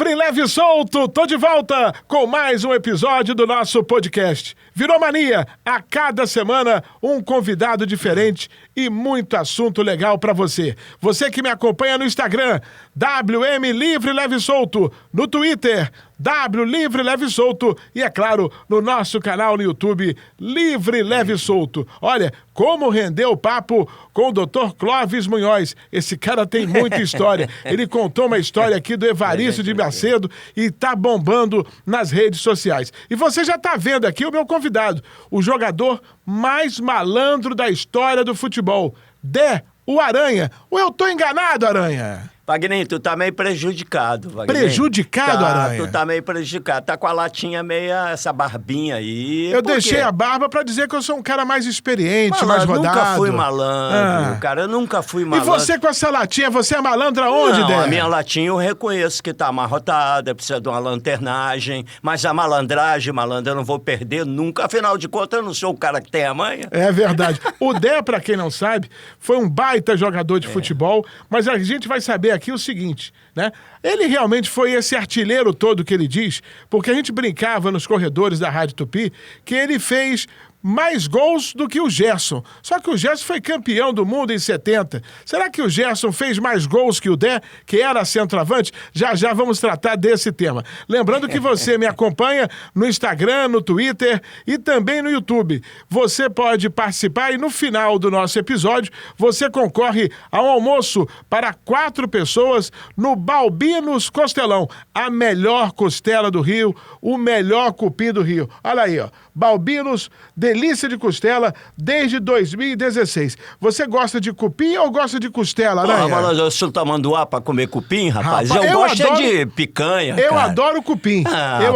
Livre, leve e solto, tô de volta com mais um episódio do nosso podcast. Virou mania, a cada semana um convidado diferente e muito assunto legal pra você. Você que me acompanha no Instagram, WM Livre, leve e solto, no Twitter, W Livre, leve e solto e, é claro, no nosso canal no YouTube, Livre, leve e solto. Olha, como rendeu o papo com o Dr. Clóvis Munhoz. Esse cara tem muita história. Ele contou uma história aqui do Evaristo de Macedo e tá bombando nas redes sociais. E você já tá vendo aqui o meu convidado, o jogador mais malandro da história do futebol, Dé, o Aranha. Ou eu tô enganado, Aranha? Wagner, tu tá meio prejudicado, Wagner. Prejudicado, Aranha? Tu tá meio prejudicado. Tá com a latinha meia, essa barbinha aí. Eu deixei a barba pra dizer que eu sou um cara mais experiente, mais rodado. Eu nunca fui malandro, cara. Eu nunca fui malandro. E você com essa latinha, você é malandro aonde, Dé? A minha latinha eu reconheço que tá amarrotada, precisa de uma lanternagem. Mas a malandragem, malandro, eu não vou perder nunca. Afinal de contas, eu não sou o cara que tem a manha. É verdade. O Dé, pra quem não sabe, foi um baita jogador de futebol, mas a gente vai saber aqui o seguinte, né? Ele realmente foi esse artilheiro todo que ele diz, porque a gente brincava nos corredores da Rádio Tupi que ele fez mais gols do que o Gerson. Só que o Gerson foi campeão do mundo em 70. Será que o Gerson fez mais gols que o Dé, que era centroavante? Já já vamos tratar desse tema. Lembrando que você me acompanha no Instagram, no Twitter e também no YouTube. Você pode participar e no final do nosso episódio você concorre a um almoço para 4 pessoas no Balbinos Costelão. A melhor costela do Rio, o melhor cupim do Rio. Olha aí, ó. Balbinos, delícia de costela desde 2016. Você gosta de cupim ou gosta de costela, né? Mas eu sou tamanduá pra comer cupim, rapaz. Eu gosto adoro, de picanha, Eu cara. adoro cupim.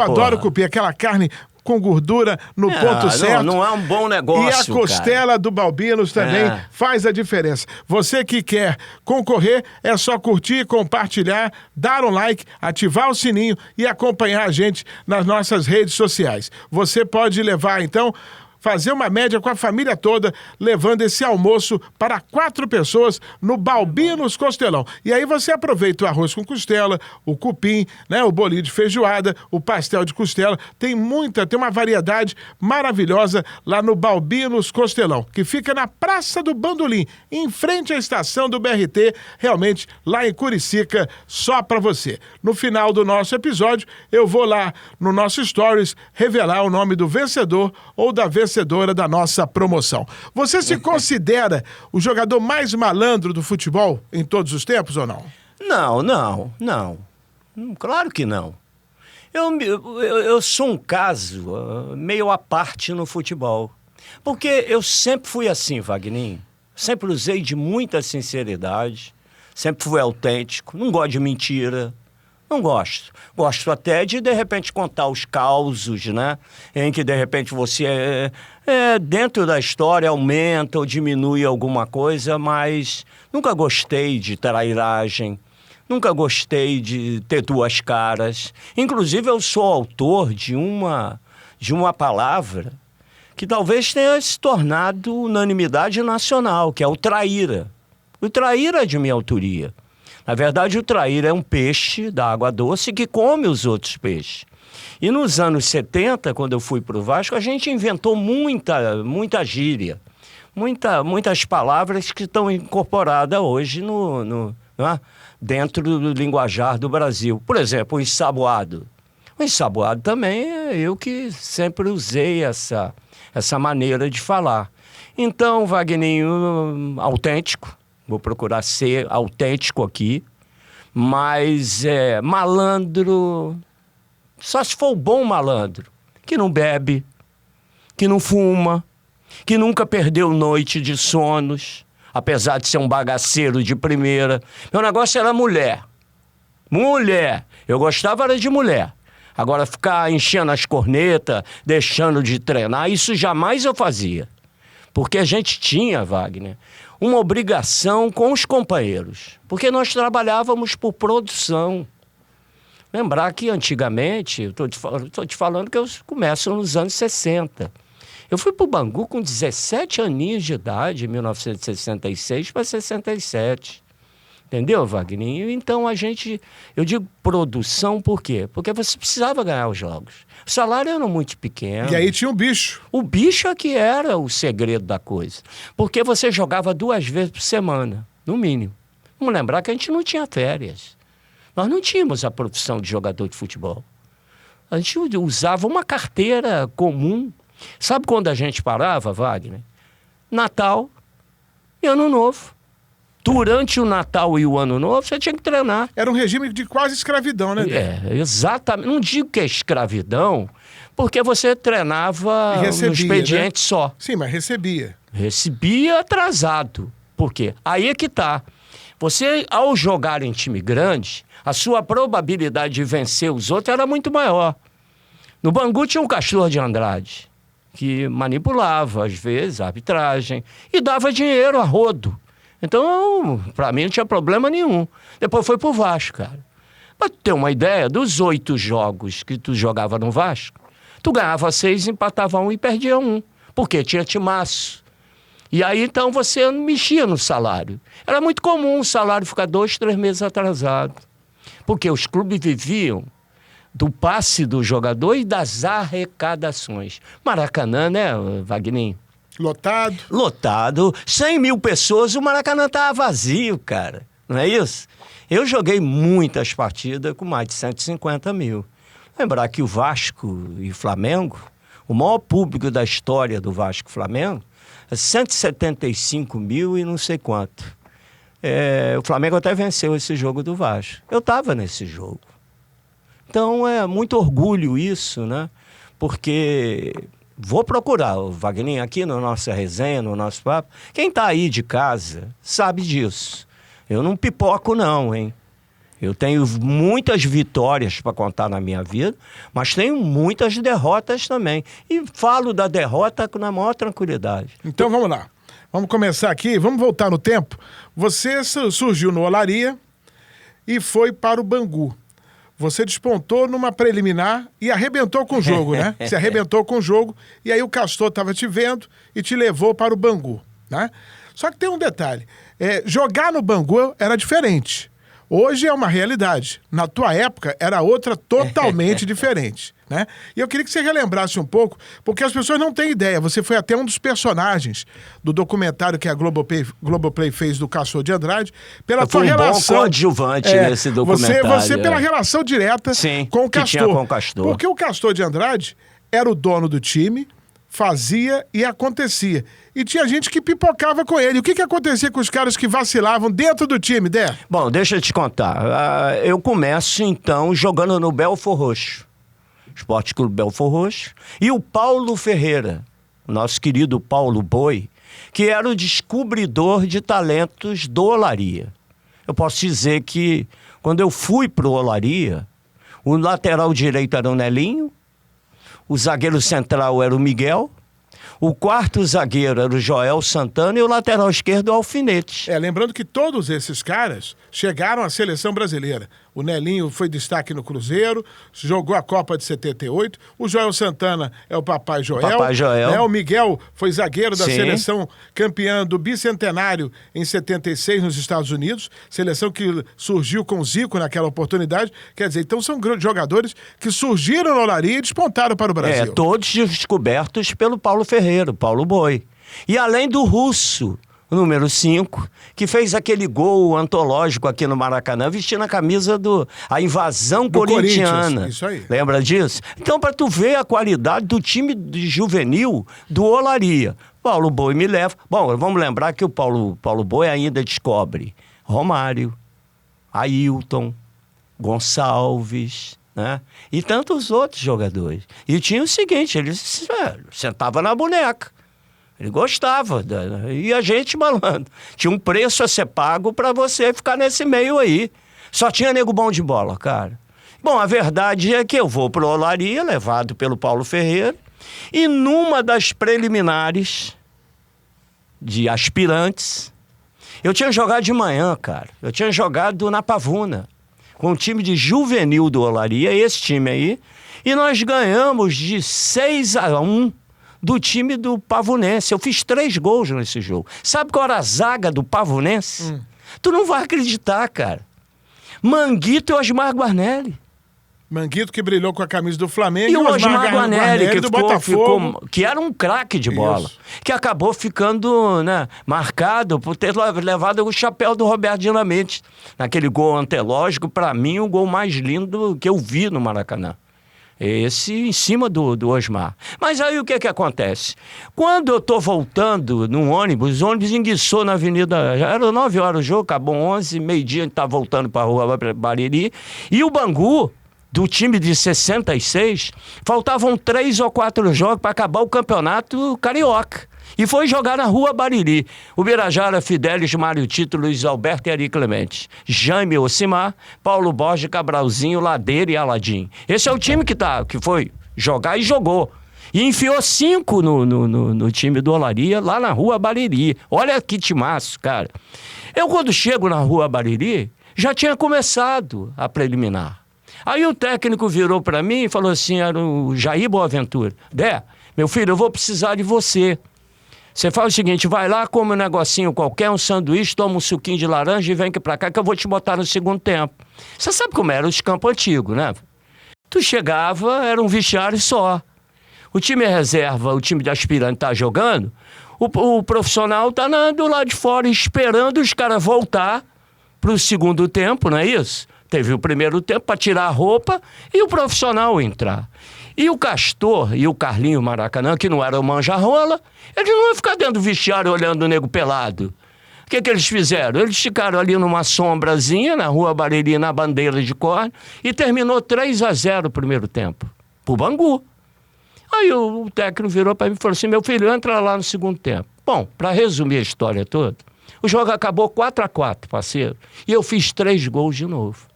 Adoro cupim. Aquela carne com gordura no ponto certo. Não é um bom negócio, e a costela do Balbinos também faz a diferença. Você que quer concorrer, é só curtir, compartilhar, dar um like, ativar o sininho e acompanhar a gente nas nossas redes sociais. Você pode levar, então, fazer uma média com a família toda, levando esse almoço para 4 pessoas no Balbinos Costelão. E aí você aproveita o arroz com costela, o cupim, né, o bolinho de feijoada, o pastel de costela. Tem uma variedade maravilhosa lá no Balbinos Costelão, que fica na Praça do Bandolim, em frente à estação do BRT, realmente lá em Curicica, só para você. No final do nosso episódio, eu vou lá no nosso Stories revelar o nome do vencedor ou da vencedora da nossa promoção. Você se considera o jogador mais malandro do futebol em todos os tempos ou não? Não. Claro que não. Eu sou um caso meio à parte no futebol. Porque eu sempre fui assim, Wagner. Sempre usei de muita sinceridade. Sempre fui autêntico. Não gosto de mentira. Não gosto. Gosto até de repente, contar os causos, né? Em que, de repente, você, dentro da história, aumenta ou diminui alguma coisa, mas nunca gostei de trairagem, nunca gostei de ter 2 caras. Inclusive, eu sou autor de uma palavra que talvez tenha se tornado unanimidade nacional, que é o traíra. O traíra é de minha autoria. Na verdade, o traíra é um peixe da água doce que come os outros peixes. E nos anos 70, quando eu fui para o Vasco, a gente inventou muita gíria, muitas palavras que estão incorporadas hoje dentro do linguajar do Brasil. Por exemplo, o ensaboado. O ensaboado também é eu que sempre usei essa maneira de falar. Então, Wagner, autêntico. Vou procurar ser autêntico aqui, mas malandro, só se for o bom malandro, que não bebe, que não fuma, que nunca perdeu noite de sonos, apesar de ser um bagaceiro de primeira. Meu negócio era mulher. Eu gostava era de mulher. Agora, ficar enchendo as cornetas, deixando de treinar, isso jamais eu fazia. Porque a gente tinha, Wagner, uma obrigação com os companheiros. Porque nós trabalhávamos por produção. Lembrar que antigamente, estou te falando que eu começo nos anos 60. Eu fui para o Bangu com 17 aninhos de idade, em 1966 para 67. Entendeu, Wagner? Então eu digo produção por quê? Porque você precisava ganhar os jogos. O salário era muito pequeno. E aí tinha um bicho. O bicho é que era o segredo da coisa. Porque você jogava 2 vezes por semana, no mínimo. Vamos lembrar que a gente não tinha férias. Nós não tínhamos a profissão de jogador de futebol. A gente usava uma carteira comum. Sabe quando a gente parava, Wagner? Natal e Ano Novo. Durante o Natal e o Ano Novo, você tinha que treinar. Era um regime de quase escravidão, né? Exatamente. Não digo que é escravidão, porque você treinava no expediente, né? Só. Sim, mas recebia. Recebia atrasado. Por quê? Aí é que tá. Você, ao jogar em time grande, a sua probabilidade de vencer os outros era muito maior. No Bangu tinha um Castor de Andrade, que manipulava, às vezes, a arbitragem e dava dinheiro a rodo. Então, para mim, não tinha problema nenhum. Depois foi pro Vasco, cara. Pra ter uma ideia, dos 8 jogos que tu jogava no Vasco, tu ganhava 6, empatava 1 e perdia 1. Porque tinha timaço. E aí, então, você não mexia no salário. Era muito comum o salário ficar 2, 3 meses atrasado. Porque os clubes viviam do passe do jogador e das arrecadações. Maracanã, né, Wagner? Lotado. Lotado. 100 mil pessoas, o Maracanã estava vazio, cara. Não é isso? Eu joguei muitas partidas com mais de 150 mil. Lembrar que o Vasco e o Flamengo, o maior público da história do Vasco e Flamengo, é 175 mil e não sei quanto. O Flamengo até venceu esse jogo do Vasco. Eu estava nesse jogo. Então é muito orgulho isso, né? Porque... Vou procurar, o Wagner, aqui na nossa resenha, no nosso papo. Quem está aí de casa sabe disso. Eu não pipoco não, hein? Eu tenho muitas vitórias para contar na minha vida, mas tenho muitas derrotas também. E falo da derrota na maior tranquilidade. Então vamos lá. Vamos começar aqui, vamos voltar no tempo. Você surgiu no Olaria e foi para o Bangu. Você despontou numa preliminar e arrebentou com o jogo, né? Você arrebentou com o jogo e aí o Castor estava te vendo e te levou para o Bangu, né? Só que tem um detalhe. Jogar no Bangu era diferente. Hoje é uma realidade. Na tua época era outra totalmente diferente, né? E eu queria que você relembrasse um pouco, porque as pessoas não têm ideia. Você foi até um dos personagens do documentário que a Globoplay fez do Castor de Andrade, pela tua relação... bom coadjuvante nesse documentário. Você pela relação direta com o Castor. Que tinha com o Castor. Porque o Castor de Andrade era o dono do time, fazia e acontecia. E tinha gente que pipocava com ele. O que acontecia com os caras que vacilavam dentro do time, Dé? Bom, deixa eu te contar. Eu começo, então, jogando no Belfor Roxo. Esporte Clube Belfor Roxo. E o Paulo Ferreira, nosso querido Paulo Boi, que era o descobridor de talentos do Olaria. Eu posso dizer que, quando eu fui pro Olaria, o lateral direito era o Nelinho, o zagueiro central era o Miguel, o quarto zagueiro era o Joel Santana e o lateral esquerdo o Alfinetes. Lembrando que todos esses caras chegaram à seleção brasileira. O Nelinho foi destaque no Cruzeiro, jogou a Copa de 78. O Joel Santana é o Papai Joel. Papai Joel. Né? O Miguel foi zagueiro da seleção campeã do bicentenário em 76 nos Estados Unidos. Seleção que surgiu com o Zico naquela oportunidade. Quer dizer, então são jogadores que surgiram na Olaria e despontaram para o Brasil. Todos descobertos pelo Paulo Ferreira, Paulo Boi. E além do Russo, número 5, que fez aquele gol antológico aqui no Maracanã, vestindo a camisa a invasão corintiana. Isso aí. Lembra disso? Então, para tu ver a qualidade do time de juvenil do Olaria. Paulo Boi me leva. Bom, vamos lembrar que o Paulo Boi ainda descobre Romário, Ailton, Gonçalves, né? E tantos outros jogadores. E tinha o seguinte, ele sentava na boneca. Ele gostava. E a gente, malandro, tinha um preço a ser pago para você ficar nesse meio aí. Só tinha nego bom de bola, cara. Bom, a verdade é que eu vou pro Olaria, levado pelo Paulo Ferreira, e numa das preliminares de aspirantes, eu tinha jogado de manhã, cara. Eu tinha jogado na Pavuna, com o time de juvenil do Olaria, esse time aí, e nós ganhamos de 6-1 do time do Pavunense. Eu fiz 3 gols nesse jogo. Sabe qual era a zaga do Pavunense? Tu não vai acreditar, cara. Manguito e Osmar Guarnelli. Manguito, que brilhou com a camisa do Flamengo, e o Osmar Guarnelli, que do Botafogo. que era um craque de bola. Isso. Que acabou ficando, né, marcado por ter levado o chapéu do Roberto Dinamite. Naquele gol antológico, para mim, o gol mais lindo que eu vi no Maracanã. Esse em cima do Osmar. Mas aí o que acontece? Quando eu tô voltando num ônibus, o ônibus enguiçou na avenida, já era 9 horas o jogo, acabou 11, meio-dia a gente tá voltando para a rua Bariri, e o Bangu, do time de 66, faltavam 3 ou 4 jogos para acabar o campeonato carioca. E foi jogar na rua Bariri. O Birajara, Fidelis, Mário Tito, Luiz Alberto e Ari Clemente. Jaime Ocimar, Paulo Borges, Cabralzinho, Ladeira e Aladim. Esse é o time que foi jogar e jogou. E enfiou 5 no time do Olaria, lá na rua Bariri. Olha que timaço, cara. Eu, quando chego na rua Bariri, já tinha começado a preliminar. Aí o técnico virou para mim e falou assim, era o Jair Boaventura. Dé, meu filho, eu vou precisar de você. Você faz o seguinte, vai lá, come um negocinho qualquer, um sanduíche, toma um suquinho de laranja e vem aqui pra cá que eu vou te botar no segundo tempo. Você sabe como era os campos antigos, né? Tu chegava, era um vestiário só. O time reserva, o time de aspirante tá jogando, o profissional tá do lado de fora esperando os caras voltar pro segundo tempo, não é isso? Teve o primeiro tempo para tirar a roupa e o profissional entrar. E o Castor e o Carlinho Maracanã, que não era o manjarrola, eles não iam ficar dentro do vestiário olhando o nego pelado. O que eles fizeram? Eles ficaram ali numa sombrazinha, na rua Bariri, na bandeira de córnea, e terminou 3-0 o primeiro tempo, pro Bangu. Aí o técnico virou para mim e falou assim, meu filho, entra lá no segundo tempo. Bom, para resumir a história toda, o jogo acabou 4-4, parceiro, e eu fiz 3 gols de novo.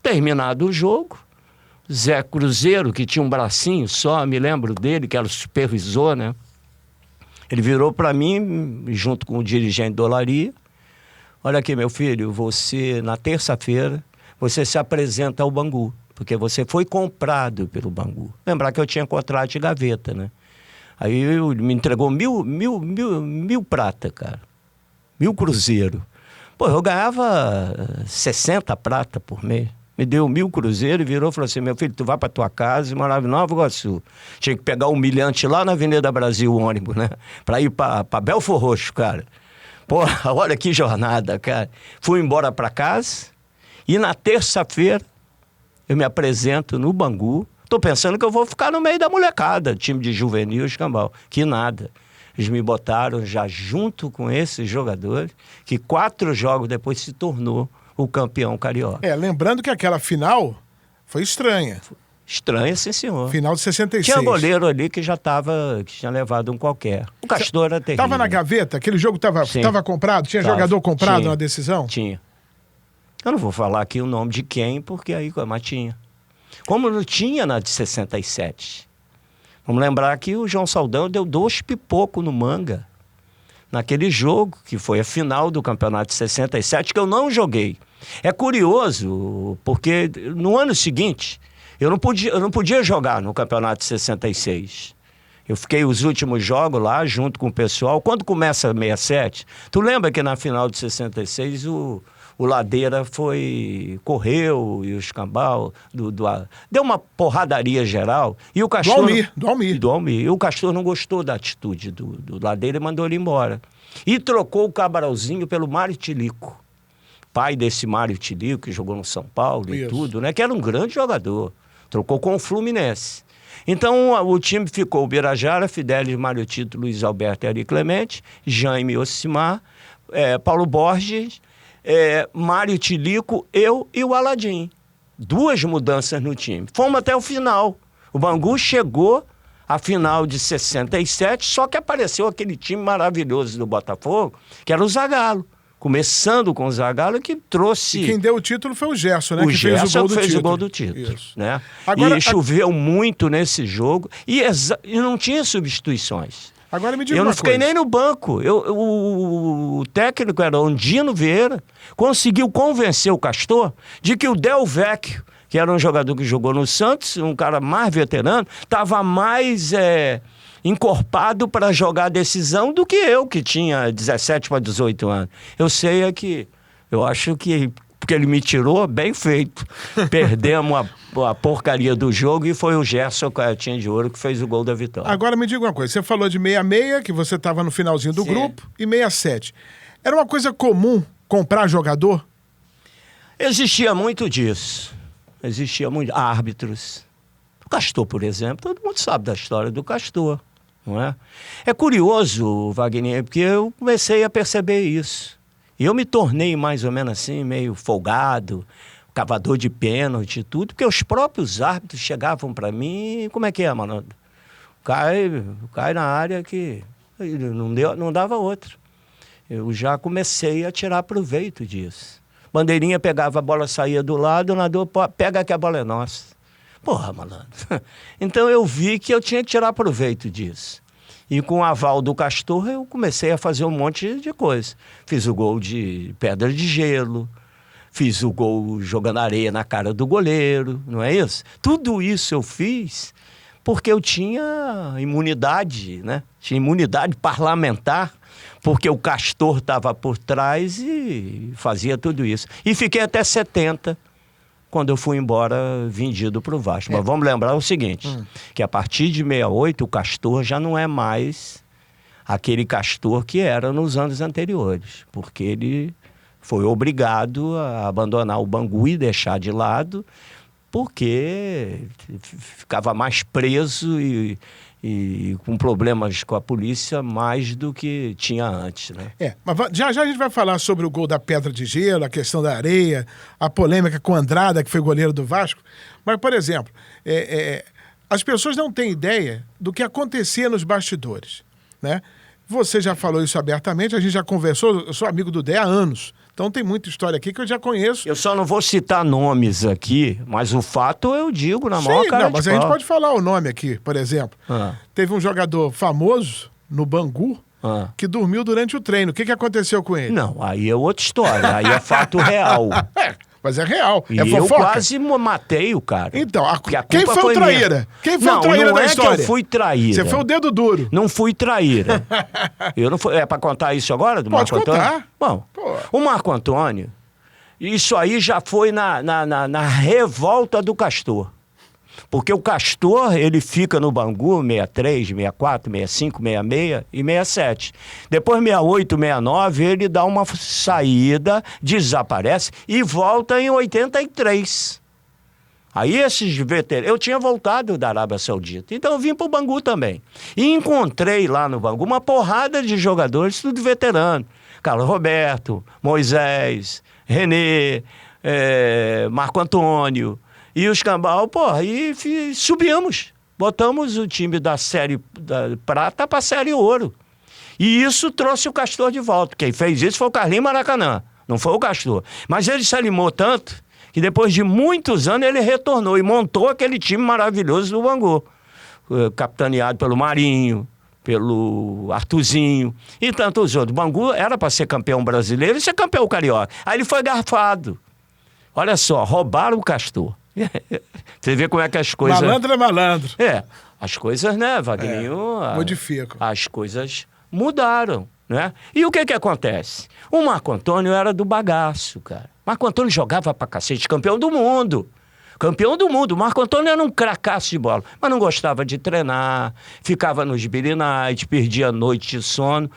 Terminado o jogo, Zé Cruzeiro, que tinha um bracinho só, me lembro dele, que era o supervisor, né? Ele virou para mim, junto com o dirigente do Olaria, olha aqui, meu filho, você, na terça-feira, você se apresenta ao Bangu, porque você foi comprado pelo Bangu. Lembrar que eu tinha contrato de gaveta, né? Aí ele me entregou mil prata, cara. 1.000 cruzeiro. Pô, eu ganhava 60 prata por mês. Me deu 1.000 cruzeiro e virou e falou assim, meu filho, tu vai pra tua casa e morava em Nova Iguaçu. Tinha que pegar o humilhante lá na Avenida Brasil, o ônibus, né? Pra ir pra Belfor Roxo, cara. Porra, olha que jornada, cara. Fui embora pra casa e na terça-feira eu me apresento no Bangu. Tô pensando que eu vou ficar no meio da molecada, time de juvenil, escambau. Que nada. Eles me botaram já junto com esses jogadores, que 4 jogos depois se tornou o campeão carioca. Lembrando que aquela final foi estranha. Estranha, sim, senhor. Final de 66. Tinha goleiro ali que já que tinha levado um qualquer. O Castor era terrível. Tava na gaveta? Aquele jogo tava comprado? Tinha jogador comprado na decisão? Tinha. Eu não vou falar aqui o nome de quem, porque aí, mas tinha. Como não tinha na de 67. Vamos lembrar que o João Saldanha deu 2 pipocos no Manga. Naquele jogo, que foi a final do campeonato de 67, que eu não joguei. É curioso, porque no ano seguinte, eu não podia jogar no campeonato de 66. Eu fiquei os últimos jogos lá, junto com o pessoal. Quando começa 67, tu lembra que na final de 66 o Ladeira correu e o escambau, deu uma porradaria geral. E o Castor... Do Almir. E o Castor não gostou da atitude do Ladeira e mandou ele embora. E trocou o Cabralzinho pelo Mário Tilico. Pai desse Mário Tilico, que jogou no São Paulo e tudo, né? Que era um grande jogador. Trocou com o Fluminense. Então o time ficou o Birajara, Fidelis, Mário Tito, Luiz Alberto e Ari Clemente, Jaime Ocimar, Paulo Borges... Mário Tilico, eu e o Aladim. 2 mudanças no time. Fomos até o final. O Bangu chegou à final de 67, só que apareceu aquele time maravilhoso do Botafogo, que era o Zagallo. Começando com o Zagallo, que trouxe... E quem deu o título foi o Gerson, né? O Gerson fez o gol do título. Né? Agora, e choveu muito nesse jogo e não tinha substituições. Agora me diga eu não fiquei nem no banco. O técnico era Ondino Vieira, conseguiu convencer o Castor de que o Del Vecchio, que era um jogador que jogou no Santos, um cara mais veterano, estava mais encorpado para jogar a decisão do que eu, que tinha 17 para 18 anos. Eu sei que Eu acho que porque ele me tirou, bem feito. Perdemos a porcaria do jogo e foi o Gerson Caetinha de Ouro que fez o gol da vitória. Agora me diga uma coisa, você falou de 66, que você estava no finalzinho do grupo, e 67. Era uma coisa comum comprar jogador? Existia muito disso. Existia muito. Árbitros. O Castor, por exemplo, todo mundo sabe da história do Castor, não é? É curioso, Wagner, porque eu comecei a perceber isso. E eu me tornei mais ou menos assim, meio folgado, cavador de pênalti e tudo, porque os próprios árbitros chegavam para mim, como é que é, mano? Cai na área que não dava outra. Eu já comecei a tirar proveito disso. Bandeirinha pegava a bola, saía do lado, o nadador pega que a bola é nossa. Porra, malandro. Então eu vi que eu tinha que tirar proveito disso. E com o aval do Castor, eu comecei a fazer um monte de coisa. Fiz o gol de pedra de gelo, fiz o gol jogando areia na cara do goleiro, não é isso? Tudo isso eu fiz porque eu tinha imunidade, né? Tinha imunidade parlamentar, porque o Castor estava por trás e fazia tudo isso. E fiquei até 70, quando eu fui embora vendido para o Vasco. Mas vamos lembrar o seguinte, que a partir de 68 o Castor já não é mais aquele Castor que era nos anos anteriores, porque ele foi obrigado a abandonar o Bangu e deixar de lado, porque ficava mais preso e com problemas com a polícia mais do que tinha antes, né? Mas já a gente vai falar sobre o gol da pedra de gelo, a questão da areia, a polêmica com o Andrada, que foi goleiro do Vasco. Mas, por exemplo, as pessoas não têm ideia do que acontecia nos bastidores, né? Você já falou isso abertamente, a gente já conversou, eu sou amigo do Dé há anos, então tem muita história aqui que eu já conheço. Eu só não vou citar nomes aqui, mas o fato eu digo na maior cara de mas a gente pode falar o nome aqui, por exemplo. Teve um jogador famoso no Bangu que dormiu durante o treino. O que aconteceu com ele? Não, aí é outra história, aí é fato real. Mas é real, e é fofoca. Eu quase matei o cara. Então, quem foi o traíra? Quem foi o traíra da história? Não é que eu fui traíra. Você foi o dedo duro. Não fui traíra. Eu não fui. É pra contar isso agora do Marco Antônio? Pode contar. Bom, o Marco Antônio, isso aí já foi na revolta do Castor. Porque o Castor, ele fica no Bangu 63, 64, 65, 66 e 67. Depois 68, 69, ele dá uma saída, desaparece e volta em 83. Aí esses veteranos... Eu tinha voltado da Arábia Saudita, então eu vim para o Bangu também. E encontrei lá no Bangu uma porrada de jogadores, tudo veterano. Carlos Roberto, Moisés, Renê, Marco Antônio... E os cambal, e subimos. Botamos o time da Série da Prata para a Série Ouro. E isso trouxe o Castor de volta. Quem fez isso foi o Carlinhos Maracanã, não foi o Castor. Mas ele se animou tanto que depois de muitos anos ele retornou e montou aquele time maravilhoso do Bangu. Capitaneado pelo Marinho, pelo Artuzinho e tantos outros. O Bangu era para ser campeão brasileiro e ser campeão carioca. Aí ele foi garfado. Olha só, roubaram o Castor. Você vê como é que as coisas... Malandro é malandro. As coisas, né, Wagninho? Modificam. As coisas mudaram, né? E o que acontece? O Marco Antônio era do bagaço, cara. Marco Antônio jogava pra cacete, campeão do mundo. Campeão do mundo. O Marco Antônio era um cracaço de bola, mas não gostava de treinar, ficava nos Billy Night, perdia a noite de sono.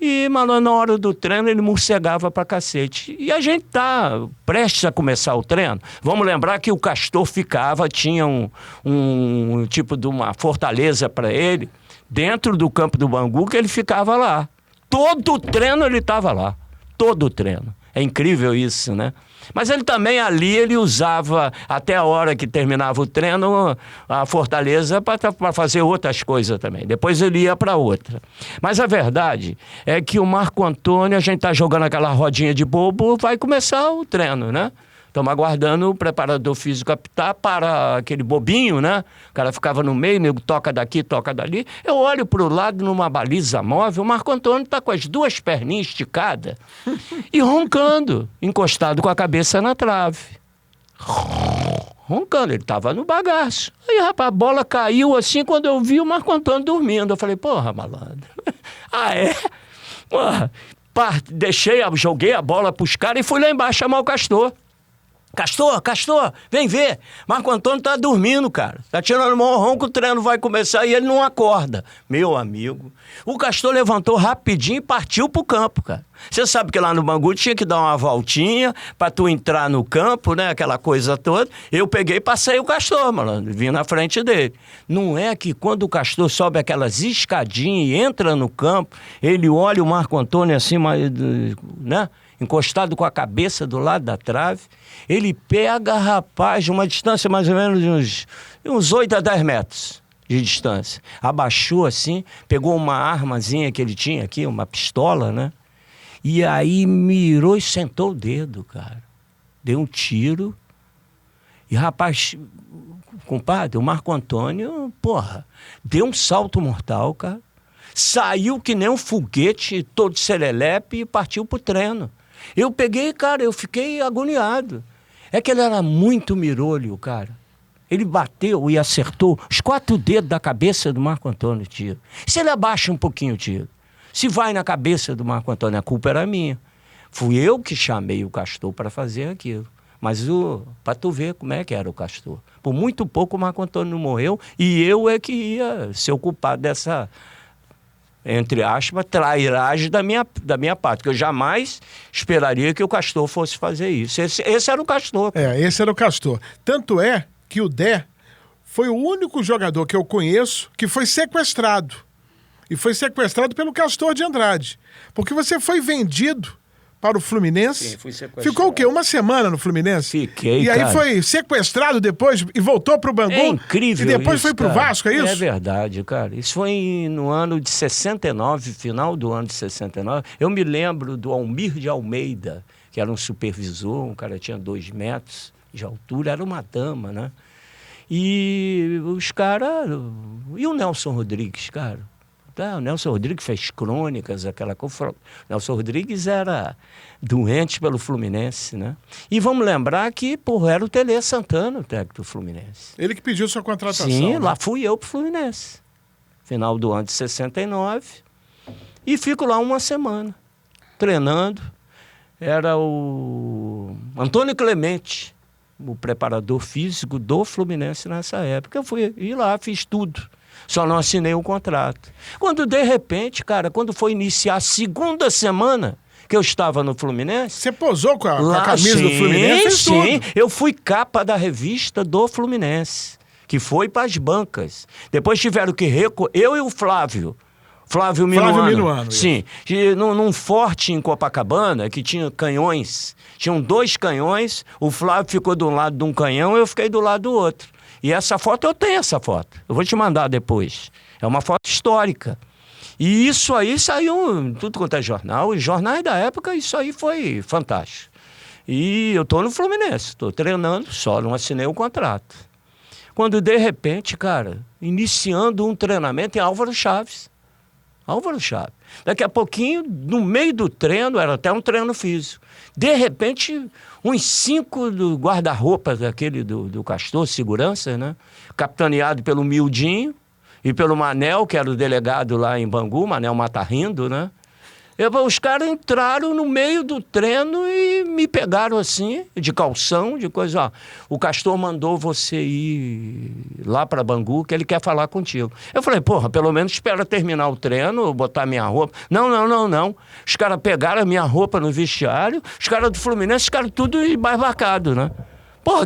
E, mano, na hora do treino ele morcegava pra cacete. E a gente tá prestes a começar o treino. Vamos lembrar que o Castor tinha um tipo de uma fortaleza para ele, dentro do campo do Bangu, que ele ficava lá. Todo treino ele estava lá. Todo treino. É incrível isso, né? Mas ele também ali, ele usava, até a hora que terminava o treino, a fortaleza para fazer outras coisas também. Depois ele ia para outra. Mas a verdade é que o Marco Antônio, a gente está jogando aquela rodinha de bobo, vai começar o treino, né? Estamos aguardando o preparador físico apitar para aquele bobinho, né? O cara ficava no meio, nego toca daqui, toca dali. Eu olho para o lado numa baliza móvel, o Marco Antônio está com as duas perninhas esticadas e roncando, encostado com a cabeça na trave. Roncando, ele estava no bagaço. Aí, rapaz, a bola caiu assim, quando eu vi o Marco Antônio dormindo. Eu falei, porra, malandro. Ah, é? Porra. joguei a bola pros caras e fui lá embaixo chamar o Castor. Castor, vem ver. Marco Antônio tá dormindo, cara. Tá tirando o maior ronco, o treino vai começar e ele não acorda. Meu amigo, o Castor levantou rapidinho e partiu pro campo, cara. Você sabe que lá no Bangu tinha que dar uma voltinha pra tu entrar no campo, né? Aquela coisa toda. Eu peguei e passei o Castor, mano. Vim na frente dele. Não é que quando o Castor sobe aquelas escadinhas e entra no campo, ele olha o Marco Antônio assim, né? Encostado com a cabeça do lado da trave, ele pega, rapaz, uma distância mais ou menos de uns 8 a 10 metros de distância. Abaixou assim, pegou uma armazinha que ele tinha aqui, uma pistola, né? E aí mirou e sentou o dedo, cara. Deu um tiro. E, rapaz, compadre, o Marco Antônio, porra, deu um salto mortal, cara. Saiu que nem um foguete, todo serelepe, e partiu pro treino. Eu peguei, cara, eu fiquei agoniado. É que ele era muito mirolho, cara. Ele bateu e acertou os 4 dedos da cabeça do Marco Antônio, tiro. Se ele abaixa um pouquinho o tiro, se vai na cabeça do Marco Antônio, a culpa era minha. Fui eu que chamei o Castor para fazer aquilo. Mas para tu ver como é que era o Castor. Por muito pouco o Marco Antônio não morreu e eu é que ia ser o culpado dessa, entre aspas, trairagem da minha parte, porque eu jamais esperaria que o Castor fosse fazer isso. Esse era o Castor. Esse era o Castor. Tanto é que o Dé foi o único jogador que eu conheço que foi sequestrado. E foi sequestrado pelo Castor de Andrade. Porque você foi vendido para o Fluminense. Sim, fui sequestrado. Ficou o quê? Uma semana no Fluminense? Fiquei, E aí foi sequestrado depois e voltou para o Bangu? É incrível. E depois isso, foi para o Vasco, é isso? É verdade, cara. Isso foi no ano de 69, final do ano de 69. Eu me lembro do Almir de Almeida, que era um supervisor, um cara tinha 2 metros de altura, era uma dama, né? E os caras... E o Nelson Rodrigues, cara? O Nelson Rodrigues fez crônicas, aquela coisa. O Nelson Rodrigues era doente pelo Fluminense, né? E vamos lembrar que, era o Tele Santana, o técnico do Fluminense. Ele que pediu sua contratação. Sim, né? lá fui eu pro Fluminense. Final do ano de 69. E fico lá uma semana, treinando. Era o Antônio Clemente, o preparador físico do Fluminense nessa época. Eu fui lá, fiz tudo. Só não assinei o contrato. Quando, de repente, cara, quando foi iniciar a segunda semana que eu estava no Fluminense... Você posou com a camisa sim, do Fluminense? Fez sim. tudo. Eu fui capa da revista do Fluminense, que foi para as bancas. Depois tiveram que eu e o Flávio Minuano. Sim. Num forte em Copacabana, que tinha canhões. Tinham 2 canhões, o Flávio ficou do lado de um canhão, eu fiquei do lado do outro. E essa foto, eu tenho essa foto. Eu vou te mandar depois. É uma foto histórica. E isso aí saiu em tudo quanto é jornal. Os jornais da época, isso aí foi fantástico. E eu estou no Fluminense, estou treinando, só não assinei o contrato. Quando, de repente, cara, iniciando um treinamento em Álvaro Chaves. Daqui a pouquinho, no meio do treino, era até um treino físico. De repente, uns 5 do guarda-roupa daquele do Castor, segurança, né? Capitaneado pelo Mildinho e pelo Manel, que era o delegado lá em Bangu, Manel Matarrindo, né? Os caras entraram no meio do treino e me pegaram assim, de calção, de coisa. Ó, o Castor mandou você ir lá para Bangu, que ele quer falar contigo. Eu falei, pelo menos espera terminar o treino, botar minha roupa. Não. Os caras pegaram a minha roupa no vestiário, os caras do Fluminense ficaram tudo embasbacados, né?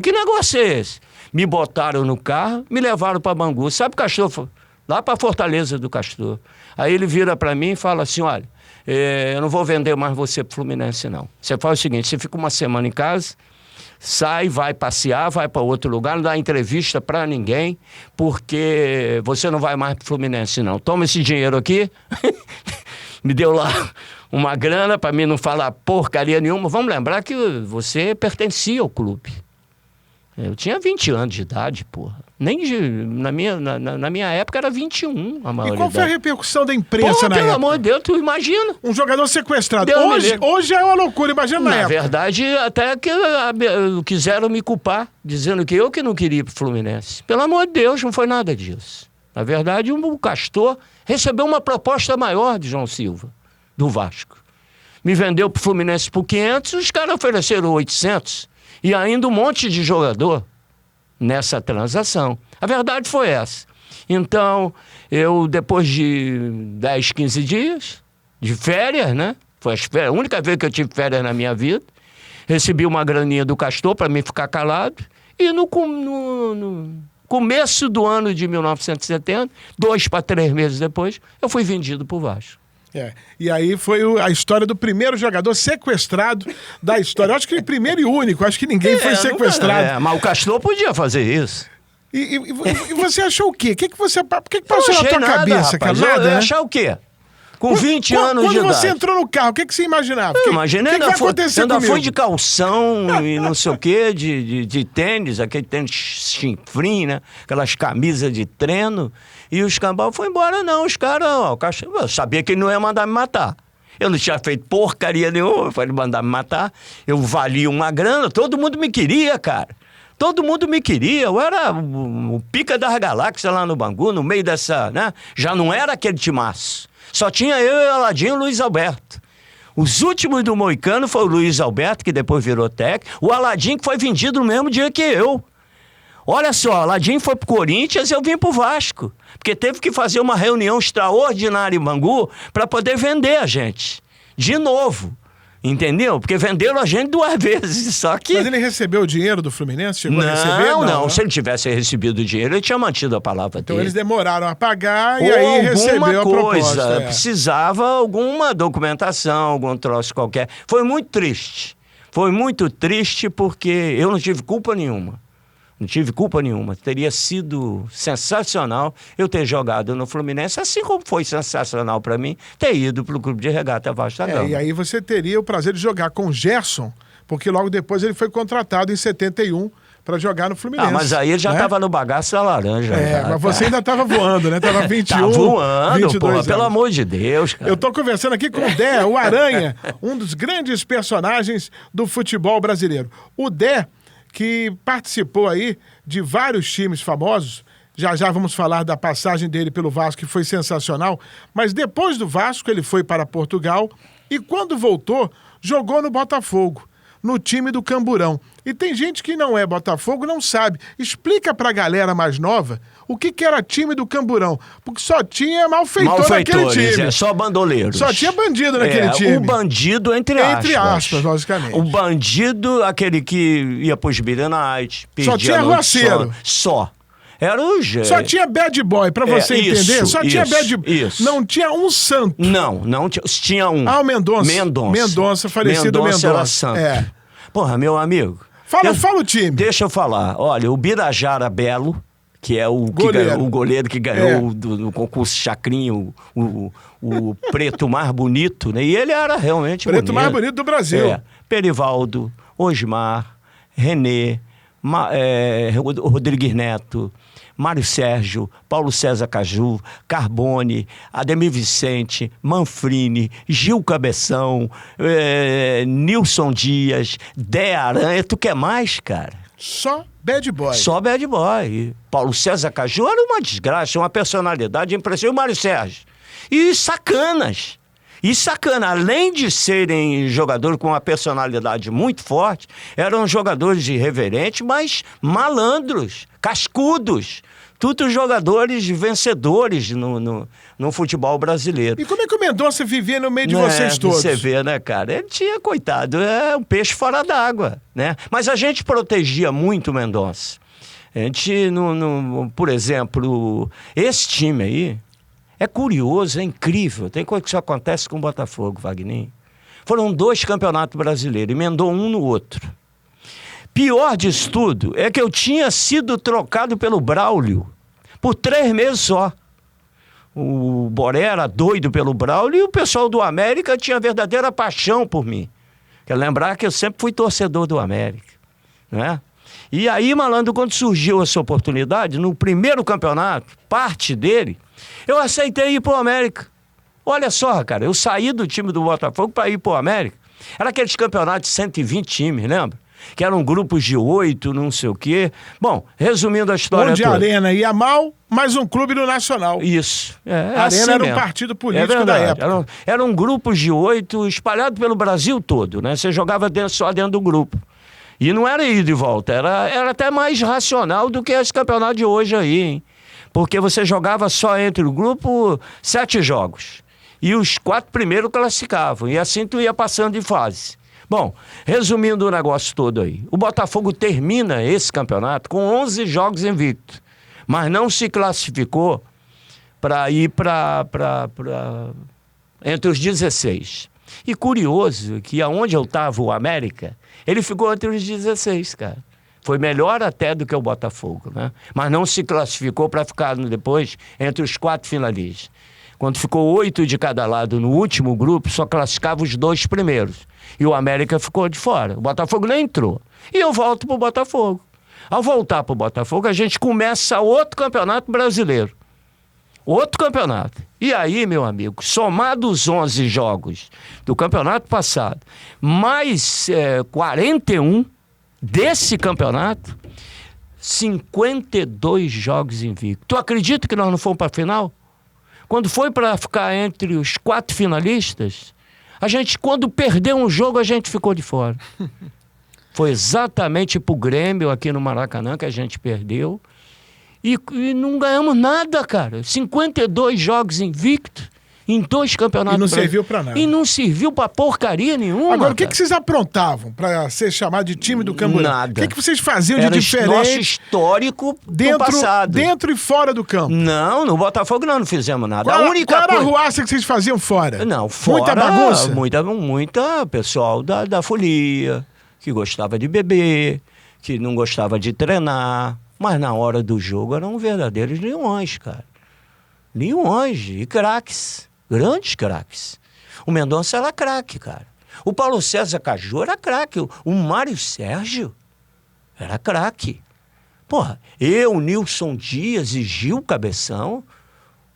Que negócio é esse? Me botaram no carro, me levaram para Bangu. Sabe o Castor? Lá para Fortaleza do Castor. Aí ele vira para mim e fala assim, olha, eu não vou vender mais você pro Fluminense, não. Você faz o seguinte, você fica uma semana em casa, sai, vai passear, vai para outro lugar, não dá entrevista para ninguém, porque você não vai mais pro Fluminense, não. Toma esse dinheiro aqui, me deu lá uma grana para mim não falar porcaria nenhuma. Vamos lembrar que você pertencia ao clube. Eu tinha 20 anos de idade, na minha época era 21 a maioria. E qual foi a repercussão da imprensa na época? Pelo amor de Deus, tu imagina. Um jogador sequestrado. Deus Hoje é uma loucura, imagina na época. Na verdade, até que quiseram me culpar, dizendo que eu que não queria ir pro Fluminense. Pelo amor de Deus, não foi nada disso. Na verdade, o Castor recebeu uma proposta maior de João Silva, do Vasco. me vendeu pro Fluminense por 500, os caras ofereceram 800. E ainda um monte de jogador nessa transação. A verdade foi essa. Então, eu, depois de 10, 15 dias de férias, né? Foi a única vez que eu tive férias na minha vida. Recebi uma graninha do Castor para mim ficar calado. E no começo do ano de 1970, 2 para 3 meses depois, eu fui vendido para o Vasco. E aí foi a história do primeiro jogador sequestrado da história. Eu acho que primeiro e único, acho que ninguém foi sequestrado. Mas o Castor podia fazer isso. E você achou o quê? Por que passou na tua cabeça, cara? Eu ia achar o quê? Com 20 anos de idade. Quando você entrou no carro, o que você imaginava? Eu imaginei, que vai acontecer ainda comigo? foi de calção e não sei o quê, de tênis, aquele tênis chinfrim, né? Aquelas camisas de treino. E os cambal foi embora, não. Os caras, eu sabia que ele não ia mandar me matar. Eu não tinha feito porcaria nenhuma para ele mandar me matar. Eu valia uma grana, todo mundo me queria, cara. Todo mundo me queria, eu era o pica das galáxias lá no Bangu, no meio dessa, né? Já não era aquele timaço. Só tinha eu e o Aladim e o Luiz Alberto. Os últimos do Moicano foi o Luiz Alberto, que depois virou técnico. O Aladim, que foi vendido no mesmo dia que eu. Olha só, o Aladim foi pro Corinthians e eu vim pro Vasco. Porque teve que fazer uma reunião extraordinária em Bangu para poder vender a gente. De novo. Entendeu? Porque venderam a gente 2 vezes, só que... Mas ele recebeu o dinheiro do Fluminense? Chegou a receber? Não. Se ele tivesse recebido o dinheiro, ele tinha mantido a palavra então dele. Eles demoraram a pagar e aí recebeu a proposta. Precisava alguma documentação, algum troço qualquer. Foi muito triste. Foi muito triste porque eu não tive culpa nenhuma. Não tive culpa nenhuma. Teria sido sensacional eu ter jogado no Fluminense, assim como foi sensacional para mim ter ido para o Clube de Regata Vasco da Gama. E aí você teria o prazer de jogar com o Gerson, porque logo depois ele foi contratado em 71 para jogar no Fluminense. Mas aí ele já estava no bagaço da laranja. Mas você ainda estava voando, né? Tava 21, tá voando, 22 porra, anos. pelo amor de Deus, cara. Eu tô conversando aqui com o Dé, o Aranha, um dos grandes personagens do futebol brasileiro. O Dé, que participou aí de vários times famosos. Já vamos falar da passagem dele pelo Vasco, que foi sensacional. Mas depois do Vasco, ele foi para Portugal e quando voltou, jogou no Botafogo, no time do Camburão. E tem gente que não é Botafogo, não sabe. Explica pra galera mais nova o que era time do Camburão. Porque só tinha malfeitor naquele time. Só bandoleiros. Só tinha bandido naquele time. O bandido, entre aspas. Entre aspas, logicamente. O bandido, aquele que ia pros Birenais. Só tinha roceiro. Só. Era o jeito. Só tinha bad boy, pra você entender. Só tinha bad boy. Isso. Não tinha um santo. Não tinha. Tinha um. O Mendonça. Mendonça, falecido Mendonça. Era santo. Porra, meu amigo. Fala o time. Deixa eu falar. Olha, o Birajara Belo, que é o goleiro que ganhou no concurso Chacrinho, o preto mais bonito, né? E ele era realmente preto mais bonito do Brasil. Perivaldo, Osmar, Renê, Rodrigues Neto, Mário Sérgio, Paulo César Caju, Carbone, Ademir Vicente, Manfrini, Gil Cabeção, Nilson Dias, Dé Aranha. Tu quer mais, cara? Só bad boy. Só bad boy. Paulo César Caju era uma desgraça, uma personalidade impressionante. O Mário Sérgio. E sacanas. Além de serem jogadores com uma personalidade muito forte, eram jogadores irreverentes, mas malandros, cascudos. Todos jogadores vencedores no futebol brasileiro. E como é que o Mendonça vivia no meio de vocês todos? Você vê, né, cara? Ele tinha, coitado, um peixe fora d'água, né? Mas a gente protegia muito o Mendonça. A gente, por exemplo, esse time aí, é curioso, é incrível. Tem coisa que isso acontece com o Botafogo, Wagner. Foram 2 campeonatos brasileiros, emendou um no outro. Pior disso tudo é que eu tinha sido trocado pelo Braulio por 3 meses só. O Boré era doido pelo Braulio e o pessoal do América tinha verdadeira paixão por mim. Quero lembrar que eu sempre fui torcedor do América, né? E aí, malandro, quando surgiu essa oportunidade, no primeiro campeonato, parte dele, eu aceitei ir pro América. Olha só, cara, eu saí do time do Botafogo para ir pro América. Era aqueles campeonatos de 120 times, lembra? que eram grupos de 8, não sei o quê. Bom, resumindo a história Onde toda. a Arena ia mal, mas um clube do Nacional. Isso. A Arena assim era um mesmo. partido político da época. Eram grupos de 8 espalhados pelo Brasil todo, né? Você jogava só dentro do grupo. E não era ida e volta, era até mais racional do que esse campeonato de hoje aí, hein? Porque você jogava só entre o grupo 7 jogos. E os 4 primeiros classificavam. E assim tu ia passando de fase. Bom, resumindo o negócio todo aí. O Botafogo termina esse campeonato com 11 jogos invictos. Mas não se classificou para ir entre os 16. E curioso que aonde eu estava o América, ele ficou entre os 16, cara. Foi melhor até do que o Botafogo, né? Mas não se classificou para ficar depois entre os 4 finalistas. Quando ficou 8 de cada lado no último grupo, só classificava os 2 primeiros. E o América ficou de fora. O Botafogo nem entrou. E eu volto para o Botafogo. Ao voltar para o Botafogo, a gente começa outro campeonato brasileiro. Outro campeonato. E aí, meu amigo, somados os 11 jogos do campeonato passado, mais 41 desse campeonato, 52 jogos invictos. Tu acredita que nós não fomos para a final? Quando foi para ficar entre os 4 finalistas, a gente, quando perdeu um jogo, a gente ficou de fora. Foi exatamente pro Grêmio aqui no Maracanã que a gente perdeu. E não ganhamos nada, cara. 52 jogos invictos em 2 campeonatos. E não serviu pra nada. E não serviu pra porcaria nenhuma. Agora, o que cara. vocês aprontavam pra ser chamado de time do Camburão? Nada. O que vocês faziam de Era diferente? nosso histórico do passado. Dentro e fora do campo. Não, no Botafogo não fizemos nada. Qual a única era a coisa... arruaça que vocês faziam fora? Não, fora... Muita bagunça? Muita pessoal da folia, que gostava de beber, que não gostava de treinar. Mas na hora do jogo eram verdadeiros leões, cara. Leões e craques. Grandes craques. O Mendonça era craque, cara. O Paulo César Caju era craque. O Mário Sérgio era craque. Porra, eu, Nilson Dias e Gil Cabeção,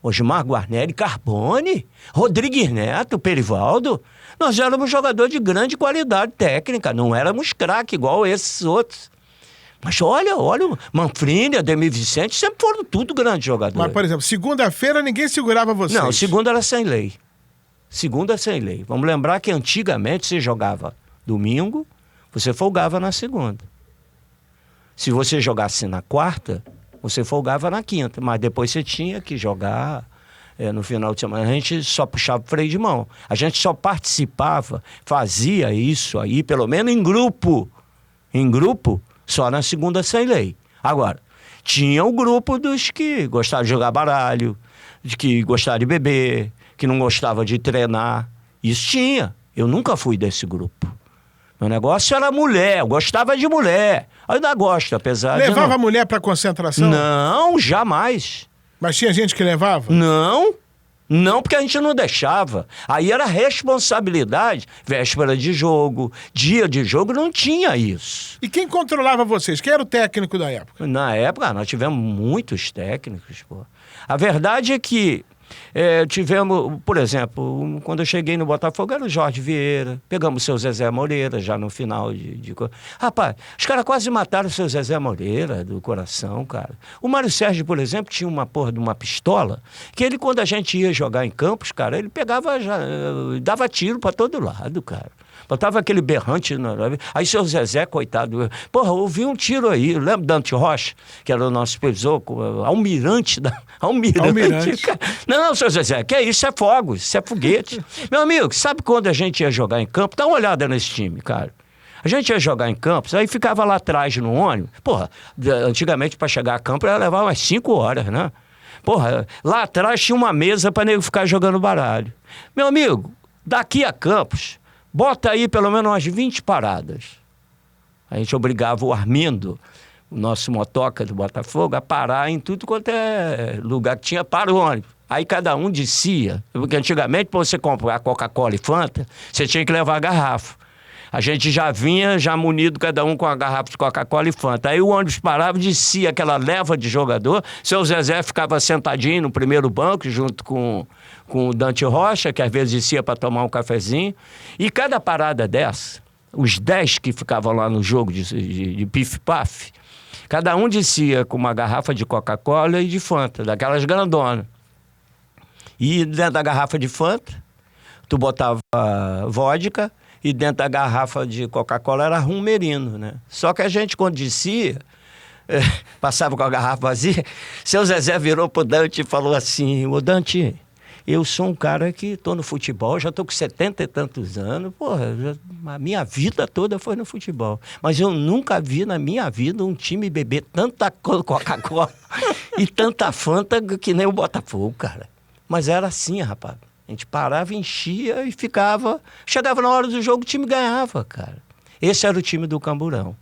Osmar Guarneri, Carbone, Rodrigues Neto, Perivaldo, nós éramos jogadores de grande qualidade técnica. Não éramos craque igual esses outros. Mas olha, Manfrini, Ademir Vicente, sempre foram tudo grandes jogadores. Mas, por exemplo, segunda-feira ninguém segurava vocês. Não, segunda era sem lei. Segunda sem lei. Vamos lembrar que antigamente você jogava domingo, você folgava na segunda. Se você jogasse na quarta, você folgava na quinta. Mas depois você tinha que jogar no final de semana. A gente só puxava o freio de mão. A gente só participava, fazia isso aí, pelo menos em grupo. Em grupo, só na segunda sem lei. Agora, tinha o grupo dos que gostavam de jogar baralho, de que gostavam de beber, que não gostava de treinar. Isso tinha. Eu nunca fui desse grupo. Meu negócio era mulher, eu gostava de mulher. Eu ainda gosto, apesar de... Levava a mulher pra concentração? Não, jamais. Mas tinha gente que levava? Não, porque a gente não deixava. Aí era responsabilidade, véspera de jogo, dia de jogo, não tinha isso. E quem controlava vocês? Quem era o técnico da época? Na época, nós tivemos muitos técnicos, pô. A verdade é que tivemos, por exemplo, quando eu cheguei no Botafogo, era o Jorge Vieira, pegamos o seu Zezé Moreira já no final de... Rapaz, os caras quase mataram o seu Zezé Moreira do coração, cara. O Mário Sérgio, por exemplo, tinha uma porra de uma pistola, que ele, quando a gente ia jogar em campos, cara, ele pegava, dava tiro pra todo lado, cara. Botava aquele berrante. Aí seu Zezé, coitado, porra, ouvi um tiro aí. Lembra Dante Rocha, que era o nosso supervisor, almirante. Cara. Não, seu Zezé, que é isso? É fogos, isso é foguete. Meu amigo, sabe quando a gente ia jogar em campo? Dá uma olhada nesse time, cara. A gente ia jogar em campos, aí ficava lá atrás no ônibus. Porra, antigamente para chegar a campo ia levar umas 5 horas, né? Porra, lá atrás tinha uma mesa para nego ficar jogando baralho. Meu amigo, daqui a Campos, bota aí pelo menos umas 20 paradas. A gente obrigava o Armindo, o nosso motoca do Botafogo, a parar em tudo quanto é lugar que tinha para o ônibus. Aí cada um descia, porque antigamente para você comprar Coca-Cola e Fanta, você tinha que levar a garrafa. A gente já vinha, já munido cada um com a garrafa de Coca-Cola e Fanta. Aí o ônibus parava, descia aquela leva de jogador, seu Zezé ficava sentadinho no primeiro banco, junto com o Dante Rocha, que às vezes descia para tomar um cafezinho. E cada parada dessa, os 10 que ficavam lá no jogo de pif-paf, cada um descia com uma garrafa de Coca-Cola e de Fanta, daquelas grandonas. E dentro da garrafa de Fanta, tu botava vodka, e dentro da garrafa de Coca-Cola era rum merino, né? Só que a gente, quando descia, passava com a garrafa vazia, seu Zezé virou pro Dante e falou assim: ô Dante, eu sou um cara que tô no futebol, já tô com 70 e tantos anos, porra, a minha vida toda foi no futebol. Mas eu nunca vi na minha vida um time beber tanta Coca-Cola e tanta Fanta que nem o Botafogo, cara. Mas era assim, rapaz. A gente parava, enchia e ficava... Chegava na hora do jogo, o time ganhava, cara. Esse era o time do Camburão.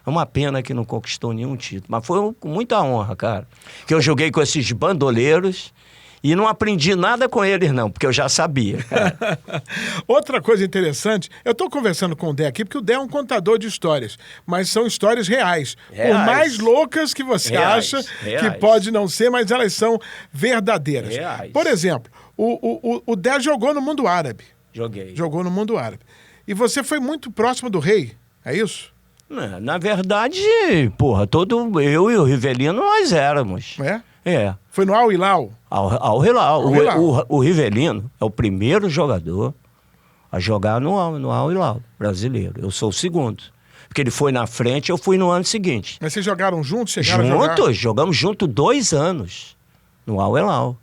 É uma pena que não conquistou nenhum título. Mas foi com muita honra, cara. Que eu joguei com esses bandoleiros e não aprendi nada com eles, não. Porque eu já sabia, cara. Outra coisa interessante, eu estou conversando com o Dé aqui, porque o Dé é um contador de histórias. Mas são histórias reais. Por mais loucas que você acha que pode não ser, mas elas são verdadeiras. Reais. Por exemplo... O Dé jogou no mundo árabe. Joguei. Jogou no mundo árabe. E você foi muito próximo do rei, é isso? Na verdade, porra, eu e o Rivelino, nós éramos. É? Foi no Al Hilal? Al Hilal. O Rivelino é o primeiro jogador a jogar no Al Hilal brasileiro. Eu sou o segundo. Porque ele foi na frente, eu fui no ano seguinte. Mas vocês jogaram juntos? Chegaram a jogar? Juntos, jogamos juntos 2 anos no Al Hilal.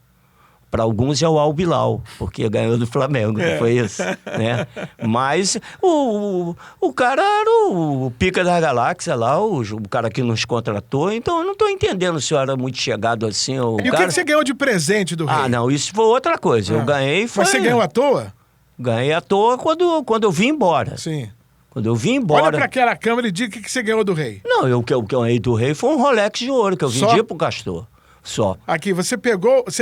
Para alguns é o Al Bilal, porque ganhou do Flamengo, não foi isso? Né? Mas o cara era o pica da galáxia lá, o cara que nos contratou, então eu não estou entendendo se eu era muito chegado assim. E o que você ganhou de presente do rei? Ah, não, isso foi outra coisa. Eu ganhei... Mas você ganhou à toa? Ganhei à toa quando eu vim embora. Sim. Quando eu vim embora... Olha para aquela câmera e diga o que você ganhou do rei. Não, o que eu ganhei do rei foi um Rolex de ouro que eu vendi pro Castor. Só. Aqui, você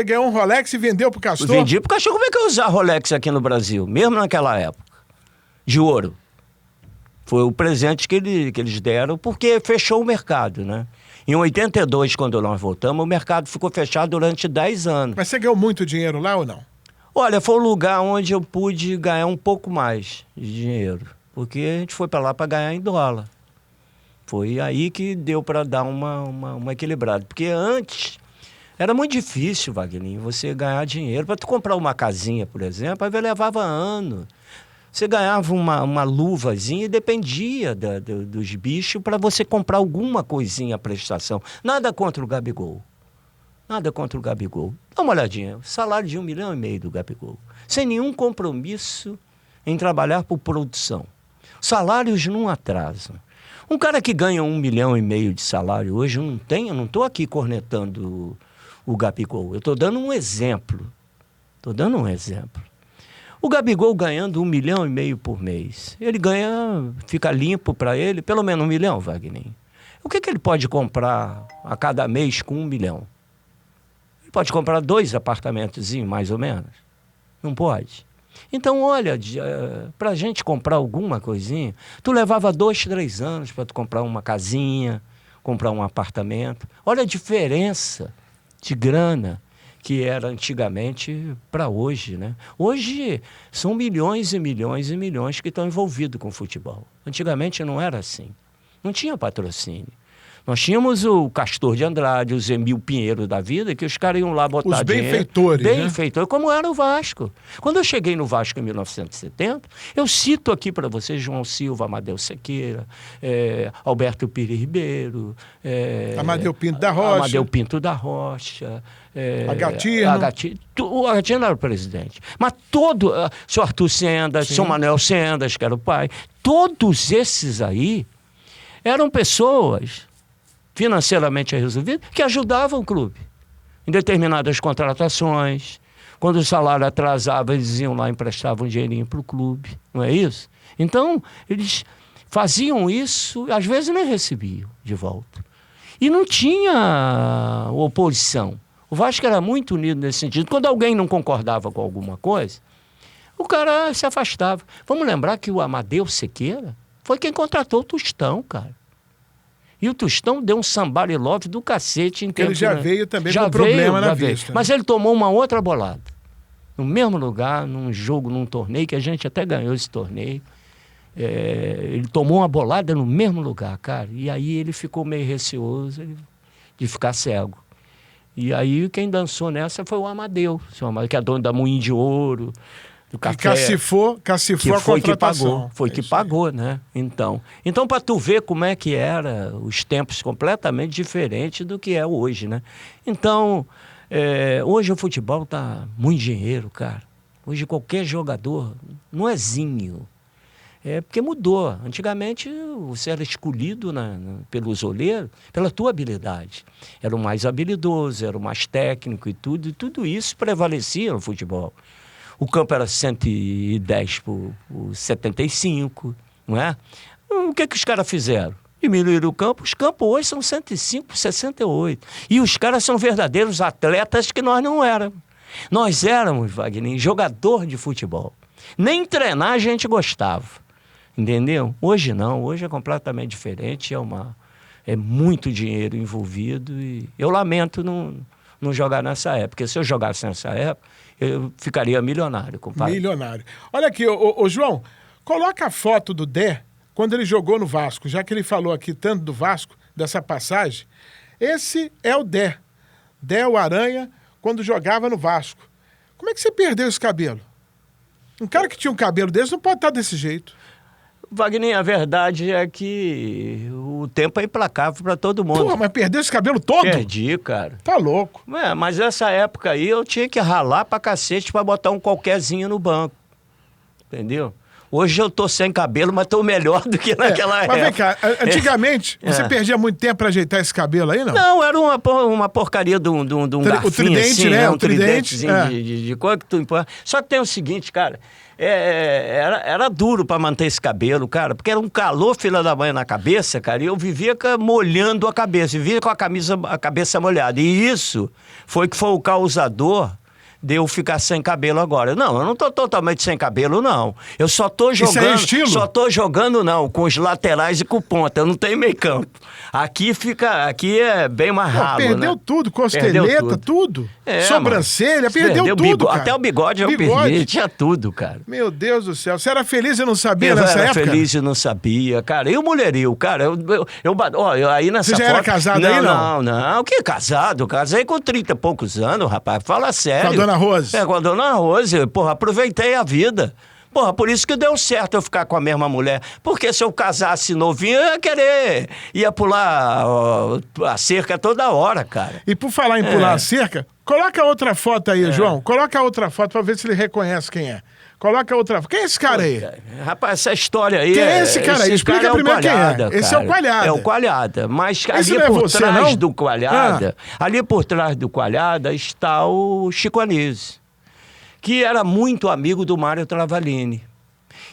ganhou um Rolex e vendeu pro Castor? Vendi pro Castor. Como é que eu ia usar Rolex aqui no Brasil? Mesmo naquela época. De ouro. Foi o presente que eles deram, porque fechou o mercado, né? Em 82, quando nós voltamos, o mercado ficou fechado durante 10 anos. Mas você ganhou muito dinheiro lá ou não? Olha, foi um lugar onde eu pude ganhar um pouco mais de dinheiro. Porque a gente foi para lá para ganhar em dólar. Foi aí que deu para dar uma equilibrada. Porque antes... Era muito difícil, Wagner, você ganhar dinheiro. Para tu comprar uma casinha, por exemplo, aí levava anos. Você ganhava uma luvazinha e dependia dos bichos para você comprar alguma coisinha à prestação. Nada contra o Gabigol. Nada contra o Gabigol. Dá uma olhadinha, salário de 1,5 milhão do Gabigol. Sem nenhum compromisso em trabalhar por produção. Salários não atrasam. Um cara que ganha 1,5 milhão de salário hoje, eu não estou aqui cornetando o Gabigol. Eu estou dando um exemplo. O Gabigol ganhando 1,5 milhão por mês. Ele ganha, fica limpo para ele, pelo menos 1 milhão, Wagner. O que ele pode comprar a cada mês com 1 milhão? Ele pode comprar 2 apartamentos, mais ou menos. Não pode. Então, olha, para a gente comprar alguma coisinha, tu levava 2, 3 anos para tu comprar uma casinha, comprar um apartamento. Olha a diferença de grana que era antigamente para hoje, né? Hoje são milhões e milhões e milhões que estão envolvidos com o futebol. Antigamente não era assim. Não tinha patrocínio. Nós tínhamos o Castor de Andrade, o Zemil Pinheiro da vida, que os caras iam lá botar dinheiro. Os benfeitores, né? Benfeitores, como era o Vasco. Quando eu cheguei no Vasco em 1970, eu cito aqui para vocês João Silva, Amadeu Sequeira, Alberto Pires Ribeiro, Amadeu Pinto da Rocha. Agatino. O Agatino era o presidente. Mas seu Arthur Sendas, seu Manuel Sendas, que era o pai, todos esses aí eram pessoas financeiramente resolvidas que ajudavam o clube em determinadas contratações. Quando o salário atrasava, eles iam lá e emprestavam um dinheirinho para o clube, não é isso? Então, eles faziam isso, às vezes nem recebiam de volta. E não tinha oposição. O Vasco era muito unido nesse sentido. Quando alguém não concordava com alguma coisa, o cara se afastava. Vamos lembrar que o Amadeu Sequeira foi quem contratou o Tostão, cara. E o Tostão deu um somebody love do cacete. Ele já veio também com problema na vista. Mas ele tomou uma outra bolada. No mesmo lugar, num jogo, num torneio, que a gente até ganhou esse torneio. ele tomou uma bolada no mesmo lugar, cara. E aí ele ficou meio receoso de ficar cego. E aí quem dançou nessa foi o Amadeu, que é dono da Moinho de Ouro, do café. Cacifou a contratação. Foi que pagou, né? Então para tu ver como é que era os tempos completamente diferentes do que é hoje, né? Então, hoje o futebol tá muito dinheiro, cara. Hoje qualquer jogador não é zinho. Porque mudou. Antigamente você era escolhido pelos olheiros pela tua habilidade. Era o mais habilidoso, era o mais técnico e tudo isso prevalecia no futebol. O campo era 110 por 75, não é? O que os caras fizeram? Diminuíram o campo. Os campos hoje são 105 por 68. E os caras são verdadeiros atletas que nós não éramos. Nós éramos, Wagner, jogador de futebol. Nem treinar a gente gostava. Entendeu? Hoje não, hoje é completamente diferente, é muito dinheiro envolvido e eu lamento não jogar nessa época, porque se eu jogasse nessa época, eu ficaria milionário, compadre. Milionário. Olha aqui, ô João, coloca a foto do Dé quando ele jogou no Vasco, já que ele falou aqui tanto do Vasco, dessa passagem. Esse é o Dé o Aranha, quando jogava no Vasco. Como é que você perdeu esse cabelo? Um cara que tinha um cabelo desse não pode estar desse jeito. Wagner, a verdade é que o tempo é implacável para todo mundo. Porra, mas perdeu esse cabelo todo? Perdi, cara. Tá louco. Mas essa época aí eu tinha que ralar pra cacete pra botar um qualquerzinho no banco. Entendeu? Hoje eu tô sem cabelo, mas tô melhor do que naquela época. Mas vem cá, antigamente, você perdia muito tempo pra ajeitar esse cabelo aí, não? Não, era uma porcaria de um garfinho, o tridente, assim, né? Um tridentezinho de coisa que tu empurra. Só que tem o seguinte, cara, era duro pra manter esse cabelo, cara, porque era um calor, filha da mãe, na cabeça, cara, e eu vivia molhando a cabeça, vivia com a cabeça molhada. E isso foi o causador de eu ficar sem cabelo agora. Não, eu não tô totalmente sem cabelo, não. Eu só tô jogando... Isso é estilo? Só tô jogando, não, com os laterais e com ponta. Eu não tenho meio campo. Aqui é bem mais ralo, perdeu né? tudo, costeleta, tudo. Sobrancelha, perdeu tudo, cara. Até o bigode eu perdi, tinha tudo, cara. Meu Deus do céu. Você era feliz e não sabia nessa época? Eu era feliz e não sabia, cara. E o mulherio, cara, aí nessa foto... Você já era casado aí, não? Não, que casado? Casei com 30 e poucos anos, rapaz. Fala sério. Com a Dona Rose? Com a Dona Rose. Porra, aproveitei a vida. Porra, por isso que deu certo eu ficar com a mesma mulher. Porque se eu casasse novinho, eu ia pular a cerca toda hora, cara. E por falar em pular a cerca, coloca outra foto aí, João. Coloca outra foto pra ver se ele reconhece quem é. Coloca outra foto. Quem é esse cara aí? Rapaz, essa história aí... Quem é esse cara aí? Explica primeiro quem é. Esse é o Coalhada. É o Coalhada. Mas esse ali por trás do Coalhada... Ali por trás do Coalhada está o Chico Anísio, que era muito amigo do Mário Travalini.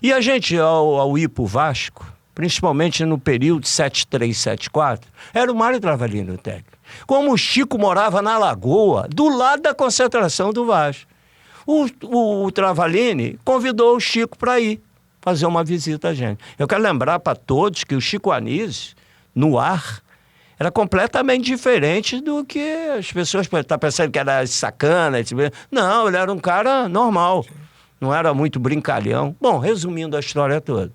E a gente, ao ir pro Vasco, principalmente no período 73, 74, era o Mário Travalini o técnico. Como o Chico morava na Lagoa, do lado da concentração do Vasco. O Travalini convidou o Chico para ir fazer uma visita a gente. Eu quero lembrar para todos que o Chico Anísio, no ar, era completamente diferente do que as pessoas estão pensando que era sacana. Não, ele era um cara normal, não era muito brincalhão. Bom, resumindo a história toda.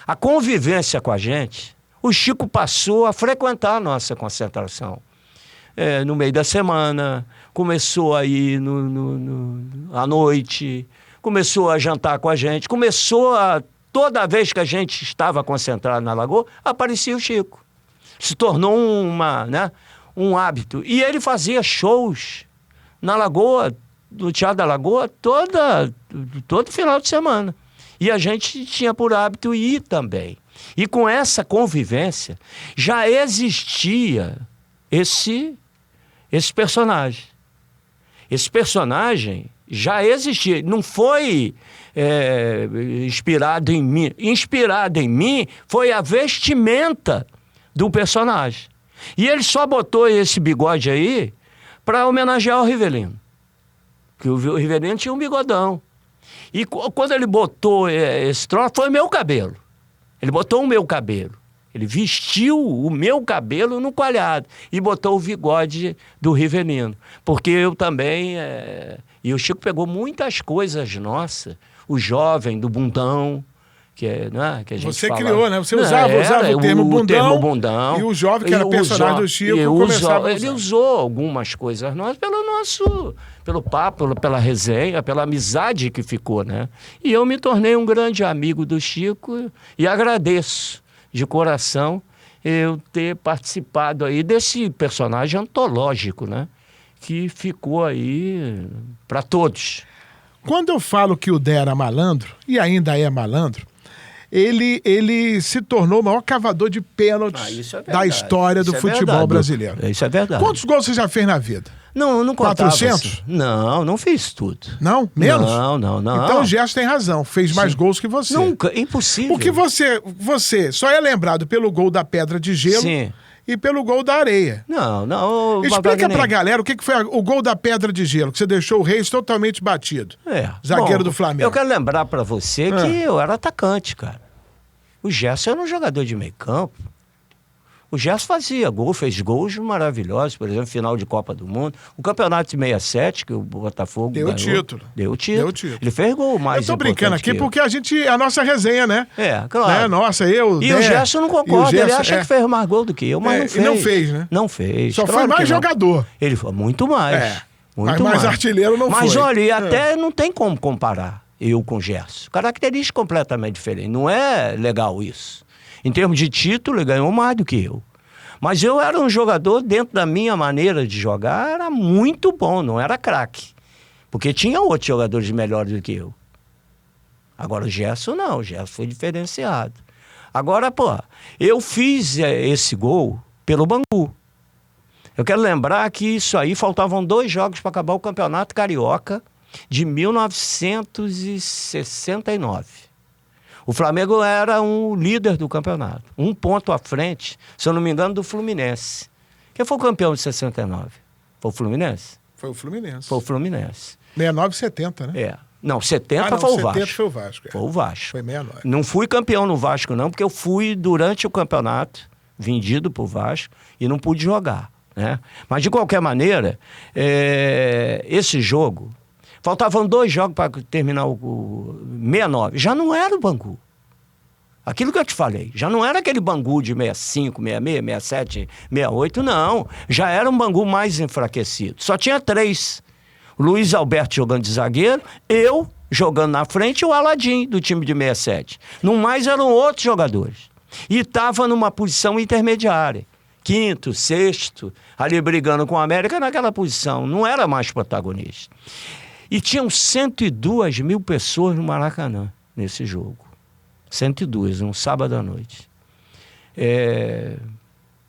A convivência com a gente, o Chico passou a frequentar a nossa concentração. No meio da semana, começou a ir à noite, começou a jantar com a gente, toda vez que a gente estava concentrado na Lagoa, aparecia o Chico. Se tornou um hábito. E ele fazia shows na Lagoa, no Teatro da Lagoa, todo final de semana. E a gente tinha por hábito ir também. E com essa convivência, já existia esse personagem. Esse personagem já existia. Não foi inspirado em mim. Inspirado em mim foi a vestimenta do personagem. E ele só botou esse bigode aí para homenagear o Rivelino. Que o Rivelino tinha um bigodão. E quando ele botou esse troço, foi meu cabelo. Ele botou o meu cabelo. Ele vestiu o meu cabelo no Coalhada e botou o bigode do Rivelino. Porque eu também... E o Chico pegou muitas coisas nossas. O jovem do bundão, que a gente Você fala. criou, né? Você usava o termo bundão. E o jovem, que era personagem do Chico, começava a usar. Ele usou algumas coisas nossas pelo papo, pela resenha, pela amizade que ficou, né? E eu me tornei um grande amigo do Chico e agradeço de coração eu ter participado aí desse personagem antológico, né? Que ficou aí para todos. Quando eu falo que o Dé era malandro, e ainda é malandro, ele se tornou o maior cavador de pênaltis da história do futebol brasileiro. Isso é verdade. Quantos gols você já fez na vida? Não contava. 400? Assim. Não fiz tudo. Não? Menos? Não. Então o Gerson tem razão, fez mais gols que você. Nunca, impossível. Porque você só é lembrado pelo gol da pedra de gelo e pelo gol da areia. Não. Explica pra galera o que foi o gol da pedra de gelo, que você deixou o Reis totalmente batido. Zagueiro do Flamengo. Eu quero lembrar pra você que eu era atacante, cara. O Gerson era um jogador de meio campo. O Gerson fazia gol, fez gols maravilhosos, por exemplo, final de Copa do Mundo. O campeonato de 67, que o Botafogo ganhou. Deu título. Ele fez gol mais importante. Eu tô brincando aqui porque a nossa resenha, né? Claro. Né? Nossa, eu... E o Gerson não concorda, ele acha que fez mais gol do que eu, mas não fez. E não fez, né? Não fez. Só foi mais jogador. Ele foi muito mais. Muito mais artilheiro não foi. Mas olha, até não tem como comparar eu com o Gerson. Característica completamente diferente. Não é legal isso. Em termos de título, ele ganhou mais do que eu. Mas eu era um jogador, dentro da minha maneira de jogar, era muito bom, não era craque. Porque tinha outros jogadores melhores do que eu. Agora o Gerson não, o Gerson foi diferenciado. Agora, eu fiz esse gol pelo Bangu. Eu quero lembrar que isso aí, faltavam 2 jogos para acabar o Campeonato Carioca de 1969. O Flamengo era um líder do campeonato, 1 ponto à frente, se eu não me engano, do Fluminense. Quem foi o campeão de 69? Foi o Fluminense? Foi o Fluminense. 69 e 70, né? Não, 70 foi o Vasco. 70 foi o Vasco. Foi o Vasco. Foi 69. Não fui campeão no Vasco, não, porque eu fui durante o campeonato, vendido pro Vasco, e não pude jogar, né? Mas, de qualquer maneira, esse jogo... Faltavam 2 jogos para terminar o 69. Já não era o Bangu. Aquilo que eu te falei. Já não era aquele Bangu de 65, 66, 67, 68, não. Já era um Bangu mais enfraquecido. Só tinha 3. O Luiz Alberto jogando de zagueiro, eu jogando na frente e o Aladim do time de 67. No mais eram outros jogadores. E estava numa posição intermediária. 5º, 6º, ali brigando com o América naquela posição. Não era mais protagonista. E tinham 102 mil pessoas no Maracanã, nesse jogo. 102, um sábado à noite.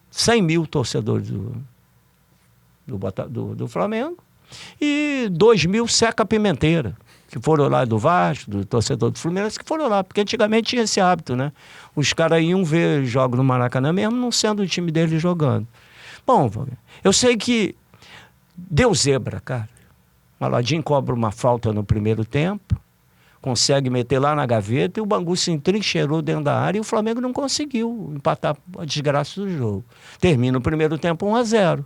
100 mil torcedores do Flamengo e 2 mil seca-pimenteira, que foram lá do Vasco, do torcedor do Fluminense, que foram lá, porque antigamente tinha esse hábito, né? Os caras iam ver jogos no Maracanã, mesmo não sendo o time deles jogando. Bom, eu sei que deu zebra, cara. O Aladim cobra uma falta no primeiro tempo, consegue meter lá na gaveta e o Bangu se entrincheirou dentro da área e o Flamengo não conseguiu empatar a desgraça do jogo. Termina o primeiro tempo 1-0.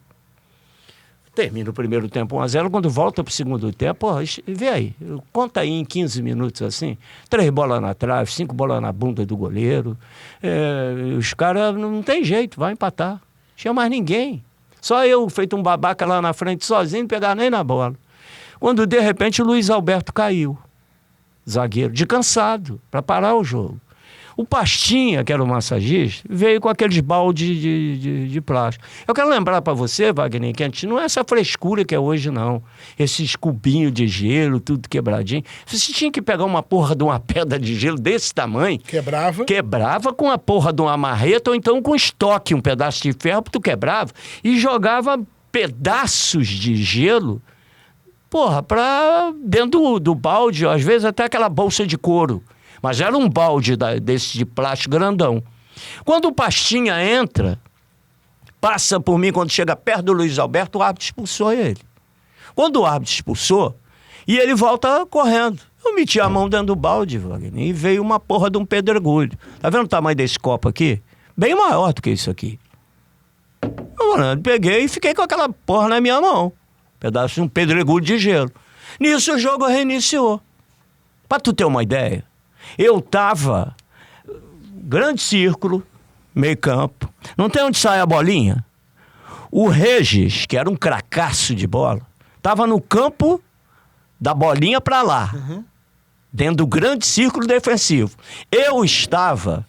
Termina o primeiro tempo 1-0, quando volta para o segundo tempo, vê aí, conta aí em 15 minutos assim, 3 bolas na trave, 5 bolas na bunda do goleiro, os caras não tem jeito, vai empatar. Não tinha mais ninguém. Só eu, feito um babaca lá na frente sozinho, não pegar nem na bola. Quando, de repente, o Luiz Alberto caiu, zagueiro, de cansado, para parar o jogo. O Pastinha, que era o massagista, veio com aqueles baldes de plástico. Eu quero lembrar para você, Wagner, que a gente não é essa frescura que é hoje, não. Esses cubinhos de gelo, tudo quebradinho. Você tinha que pegar uma porra de uma pedra de gelo desse tamanho. Quebrava com a porra de uma marreta ou então com estoque, um pedaço de ferro, tu quebrava, e jogava pedaços de gelo para dentro do balde, às vezes até aquela bolsa de couro. Mas era um balde desse de plástico grandão. Quando o Pastinha entra, passa por mim, quando chega perto do Luiz Alberto, o árbitro expulsou ele. Quando o árbitro expulsou, e ele volta correndo. Eu meti a mão dentro do balde, Wagner, e veio uma porra de um pedregulho. Tá vendo o tamanho desse copo aqui? Bem maior do que isso aqui. Eu peguei e fiquei com aquela porra na minha mão. Pedaço de um pedregulho de gelo. Nisso o jogo reiniciou. Pra tu ter uma ideia, eu tava grande círculo, meio campo. Não tem onde sai a bolinha? O Regis, que era um cracaço de bola, estava no campo da bolinha para lá, dentro do grande círculo defensivo. Eu estava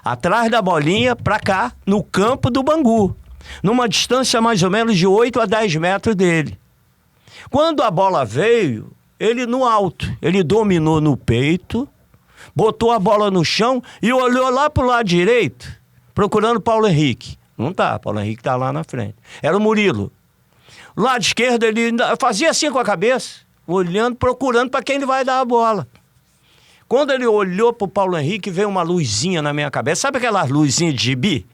atrás da bolinha para cá, no campo do Bangu, numa distância mais ou menos de 8 a 10 metros dele. Quando a bola veio, ele no alto, ele dominou no peito, botou a bola no chão e olhou lá pro lado direito, procurando Paulo Henrique. Não tá, Paulo Henrique tá lá na frente. Era o Murilo. Lado esquerdo, ele fazia assim com a cabeça, olhando, procurando para quem ele vai dar a bola. Quando ele olhou pro Paulo Henrique, veio uma luzinha na minha cabeça. Sabe aquelas luzinhas de gibi?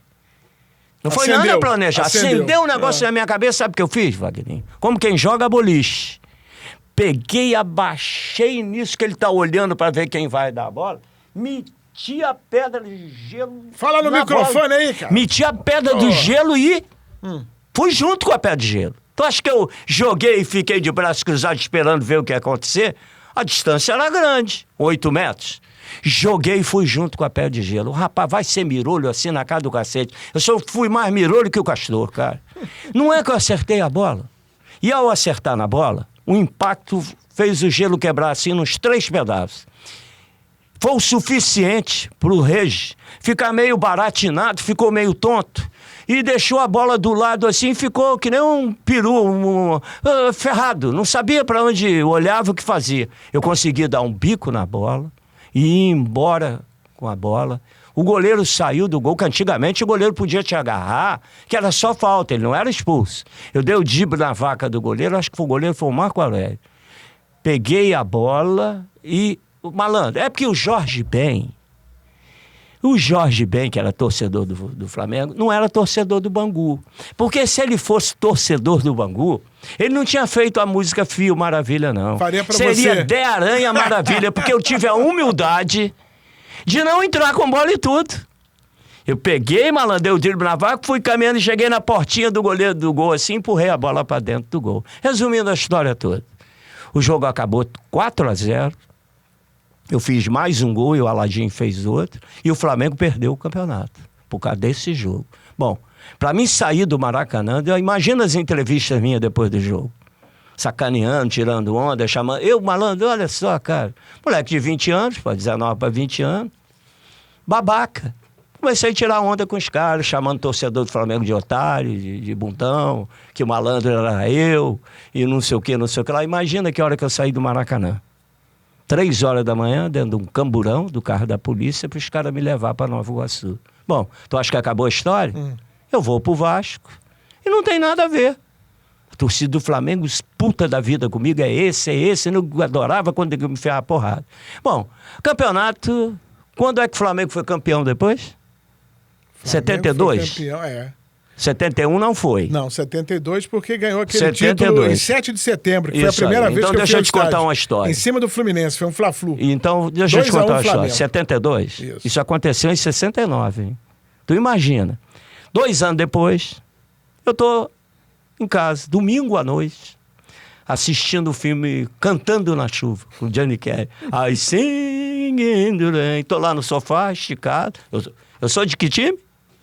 Não foi nada planejado. Acendeu um negócio na minha cabeça. Sabe o que eu fiz, Wagner? Como quem joga boliche. Peguei, abaixei nisso que ele tá olhando para ver quem vai dar a bola. Meti a pedra de gelo. Fala no microfone aí, cara. Meti a pedra do gelo e fui junto com a pedra de gelo. Tu acha que eu joguei e fiquei de braços cruzados esperando ver o que ia acontecer? A distância era grande, 8 metros. Joguei e fui junto com a pedra de gelo. O rapaz vai ser mirolho assim na cara do cacete. Eu só fui mais mirolho que o Castor, cara. Não é que eu acertei a bola. E ao acertar na bola, o impacto fez o gelo quebrar assim nos 3 pedaços. Foi o suficiente pro Regis ficar meio baratinado, ficou meio tonto. E deixou a bola do lado assim, ficou que nem um peru, ferrado. Não sabia para onde olhava, o que fazia. Eu consegui dar um bico na bola e ir embora com a bola. O goleiro saiu do gol, que antigamente o goleiro podia te agarrar, que era só falta, ele não era expulso. Eu dei o drible na vaca do goleiro, acho que o goleiro foi o Marco Aurélio. Peguei a bola e... Malandro, é porque o Jorge Ben, que era torcedor do Flamengo, não era torcedor do Bangu. Porque se ele fosse torcedor do Bangu, ele não tinha feito a música Fio Maravilha, não. Faria pra Seria você. De Aranha Maravilha, porque eu tive a humildade de não entrar com bola e tudo. Eu peguei, malandro, dei o drible na vaca, fui caminhando e cheguei na portinha do goleiro do gol assim, empurrei a bola pra dentro do gol. Resumindo a história toda. O jogo acabou 4-0. Eu fiz mais um gol e o Aladim fez outro. E o Flamengo perdeu o campeonato por causa desse jogo. Bom, para mim sair do Maracanã, imagina as entrevistas minhas depois do jogo. Sacaneando, tirando onda, chamando... Eu, malandro, olha só, cara. Moleque de 20 anos, 19 para 20 anos. Babaca. Comecei a tirar onda com os caras, chamando o torcedor do Flamengo de otário, de bundão, que o malandro era eu, e não sei o que, não sei o que lá. Imagina que hora que eu saí do Maracanã. 3 horas da manhã, dentro de um camburão do carro da polícia, para os caras me levar para Nova Iguaçu. Bom, tu acha que acabou a história? Eu vou pro Vasco. E não tem nada a ver. A torcida do Flamengo, puta da vida comigo, é esse. Eu não adorava quando ele me enfiava a porrada. Bom, campeonato... Quando é que o Flamengo foi campeão depois? Flamengo 72? Foi campeão, 71 não foi. Não, 72 porque ganhou aquele 72. título em 7 de setembro, que Isso foi a primeira aí. vez Então que eu fui deixa eu ao te contar estádio. uma história. Em cima do Fluminense, foi um Fla-Flu. Então, deixa eu te 2 a 1 contar uma história. Flamengo. 72? Isso aconteceu em 69, hein? Tu imagina. 2 anos depois, eu tô em casa, domingo à noite, assistindo o filme Cantando na Chuva, com Johnny Cash. I sing in the rain. Tô lá no sofá, esticado. Eu sou de que time?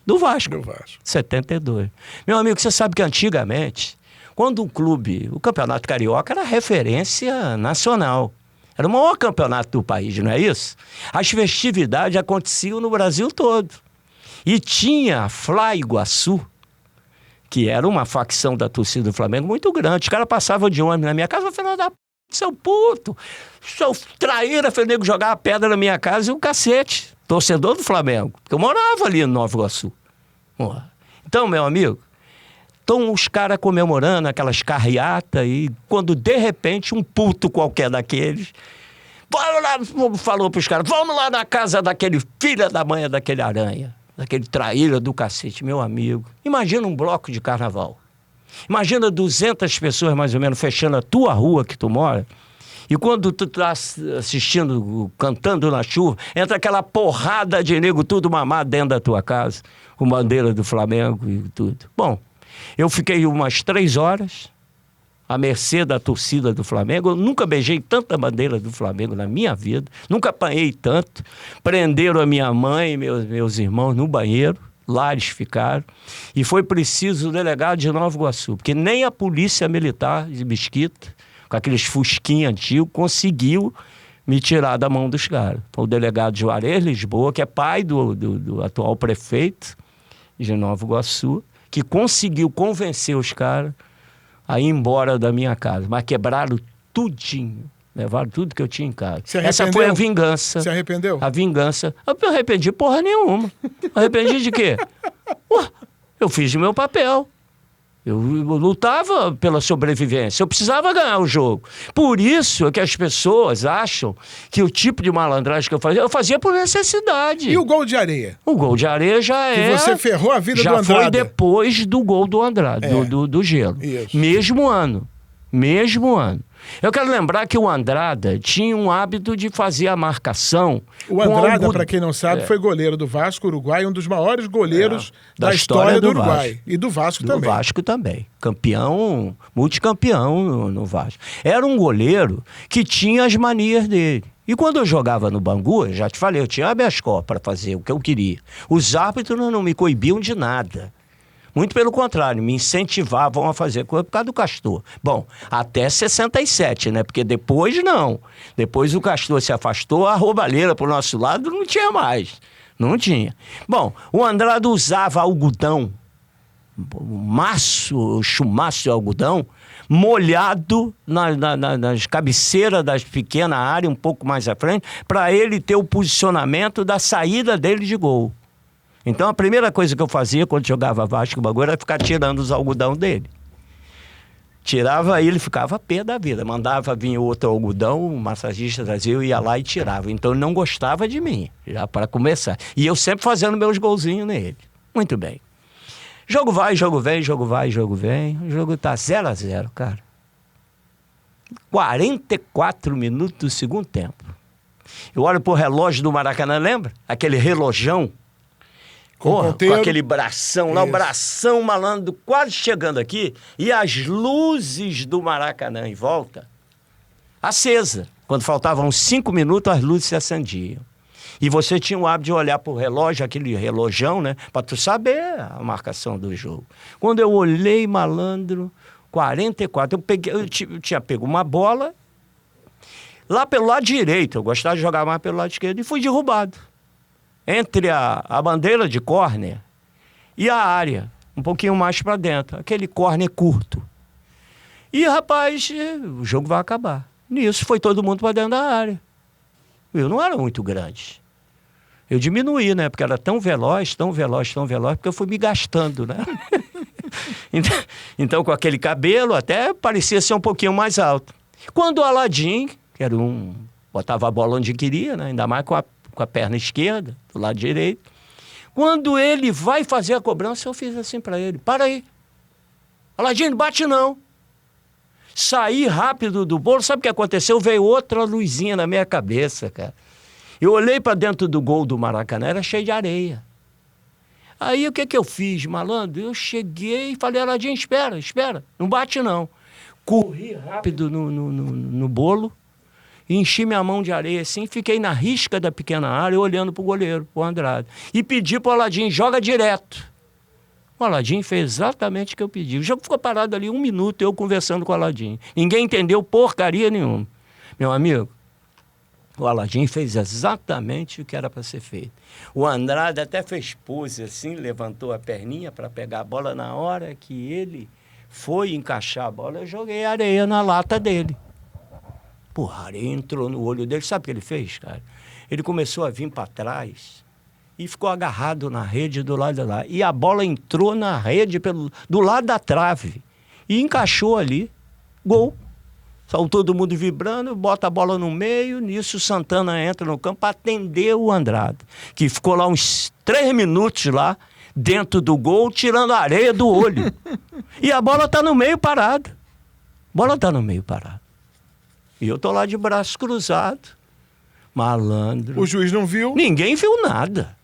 Do Vasco. Do Vasco. 72. Meu amigo, você sabe que antigamente, quando um clube, o Campeonato Carioca era referência nacional. Era o maior campeonato do país, não é isso? As festividades aconteciam no Brasil todo. E tinha a Fla Iguaçu, que era uma facção da torcida do Flamengo muito grande. Os caras passavam de ônibus na minha casa, filho da p... seu puto, seu traíra, fez nego jogar a pedra na minha casa e um cacete. Torcedor do Flamengo, porque eu morava ali no Nova Iguaçu. Então, meu amigo, estão os caras comemorando aquelas carreatas e quando de repente um puto qualquer daqueles falou pros caras, vamos lá na casa daquele filho da mãe daquele aranha, daquele traíra do cacete, meu amigo. Imagina um bloco de carnaval. Imagina 200 pessoas mais ou menos fechando a tua rua que tu mora. E quando tu tá assistindo, Cantando na Chuva, entra aquela porrada de nego tudo mamado dentro da tua casa, com bandeira do Flamengo e tudo. Bom, eu fiquei umas 3 horas à mercê da torcida do Flamengo. Eu nunca beijei tanta bandeira do Flamengo na minha vida, nunca apanhei tanto. Prenderam a minha mãe e meus irmãos no banheiro, lá eles ficaram. E foi preciso o delegado de Nova Iguaçu, porque nem a polícia militar de Mesquita, com aqueles fusquinhos antigos, conseguiu me tirar da mão dos caras. Foi o delegado Juarez Lisboa, que é pai do atual prefeito de Nova Iguaçu, que conseguiu convencer os caras a ir embora da minha casa. Mas quebraram tudinho. Levaram tudo que eu tinha em casa. Essa foi a vingança. Se arrependeu? A vingança. Eu não arrependi porra nenhuma. Arrependi de quê? Ué, eu fiz o meu papel. Eu lutava pela sobrevivência. Eu precisava ganhar o jogo. Por isso é que as pessoas acham que o tipo de malandragem que eu fazia por necessidade. E o gol de areia? O gol de areia já é... Que você ferrou a vida do Andrada. Já foi depois do gol do Andrada, do Gelo. Isso. Mesmo ano. Eu quero lembrar que o Andrada tinha um hábito de fazer a marcação. O Andrada, para quem não sabe, foi goleiro do Vasco, Uruguai, um dos maiores goleiros da história do Uruguai. E do Vasco também. Do Vasco também. Campeão, multicampeão no Vasco. Era um goleiro que tinha as manias dele. E quando eu jogava no Bangu, já te falei, eu tinha habeas corpus para fazer o que eu queria. Os árbitros não me coibiam de nada. Muito pelo contrário, me incentivavam a fazer coisa por causa do Castor. Bom, até 67, né? Porque depois não. Depois o Castor se afastou, a roubalheira pro nosso lado não tinha mais. Não tinha. Bom, o Andrada usava algodão, chumaço de algodão, molhado nas cabeceiras das pequenas áreas, um pouco mais à frente, para ele ter o posicionamento da saída dele de gol. Então, a primeira coisa que eu fazia quando jogava Vasco e Bangu era ficar tirando os algodão dele. Tirava ele, ficava pé da vida. Mandava vir outro algodão, o massagista trazia, eu ia lá e tirava. Então, ele não gostava de mim, já para começar. E eu sempre fazendo meus golzinhos nele. Muito bem. Jogo vai, jogo vem, jogo vai, jogo vem. O jogo tá 0-0, cara. 44 minutos do segundo tempo. Eu olho pro relógio do Maracanã, lembra? Aquele relojão. Com aquele bração lá, o bração malandro quase chegando aqui, e as luzes do Maracanã em volta, acesa. Quando faltavam 5 minutos, as luzes se acendiam. E você tinha o hábito de olhar para o relógio, aquele relojão, né? Para tu saber a marcação do jogo. Quando eu olhei, malandro, 44, eu tinha pego uma bola lá pelo lado direito, eu gostava de jogar mais pelo lado esquerdo, e fui derrubado. Entre a bandeira de córner e a área, um pouquinho mais para dentro, aquele córner curto. E, rapaz, o jogo vai acabar. Nisso foi todo mundo para dentro da área. Eu não era muito grande. Eu diminuí, né? Porque era tão veloz, porque eu fui me gastando, né? Então, com aquele cabelo, até parecia ser um pouquinho mais alto. Quando o Aladim, que era botava a bola onde queria, né? Ainda mais com a perna esquerda, do lado direito. Quando ele vai fazer a cobrança, eu fiz assim para ele: para aí. Aladim, não bate não. Saí rápido do bolo, sabe o que aconteceu? Veio outra luzinha na minha cabeça, cara. Eu olhei para dentro do gol do Maracanã, era cheio de areia. Aí o que eu fiz, malandro? Eu cheguei e falei: Aladim, espera, não bate não. Corri rápido no bolo, e enchi minha mão de areia assim, fiquei na risca da pequena área, olhando pro goleiro, o Andrade. E pedi pro Aladim: joga direto. O Aladim fez exatamente o que eu pedi. O jogo ficou parado ali 1 minuto, eu conversando com o Aladim. Ninguém entendeu porcaria nenhuma. Meu amigo, o Aladim fez exatamente o que era para ser feito. O Andrade até fez pose assim, levantou a perninha para pegar a bola. Na hora que ele foi encaixar a bola, eu joguei areia na lata dele. Porra, a areia entrou no olho dele. Sabe o que ele fez, cara? Ele começou a vir para trás e ficou agarrado na rede do lado de lá. E a bola entrou na rede do lado da trave e encaixou ali. Gol. Saiu todo mundo vibrando, bota a bola no meio. Nisso o Santana entra no campo para atender o Andrade, que ficou lá uns 3 minutos lá, dentro do gol, tirando a areia do olho. E a bola tá no meio parada. E eu tô lá de braço cruzado, malandro. O juiz não viu? Ninguém viu nada.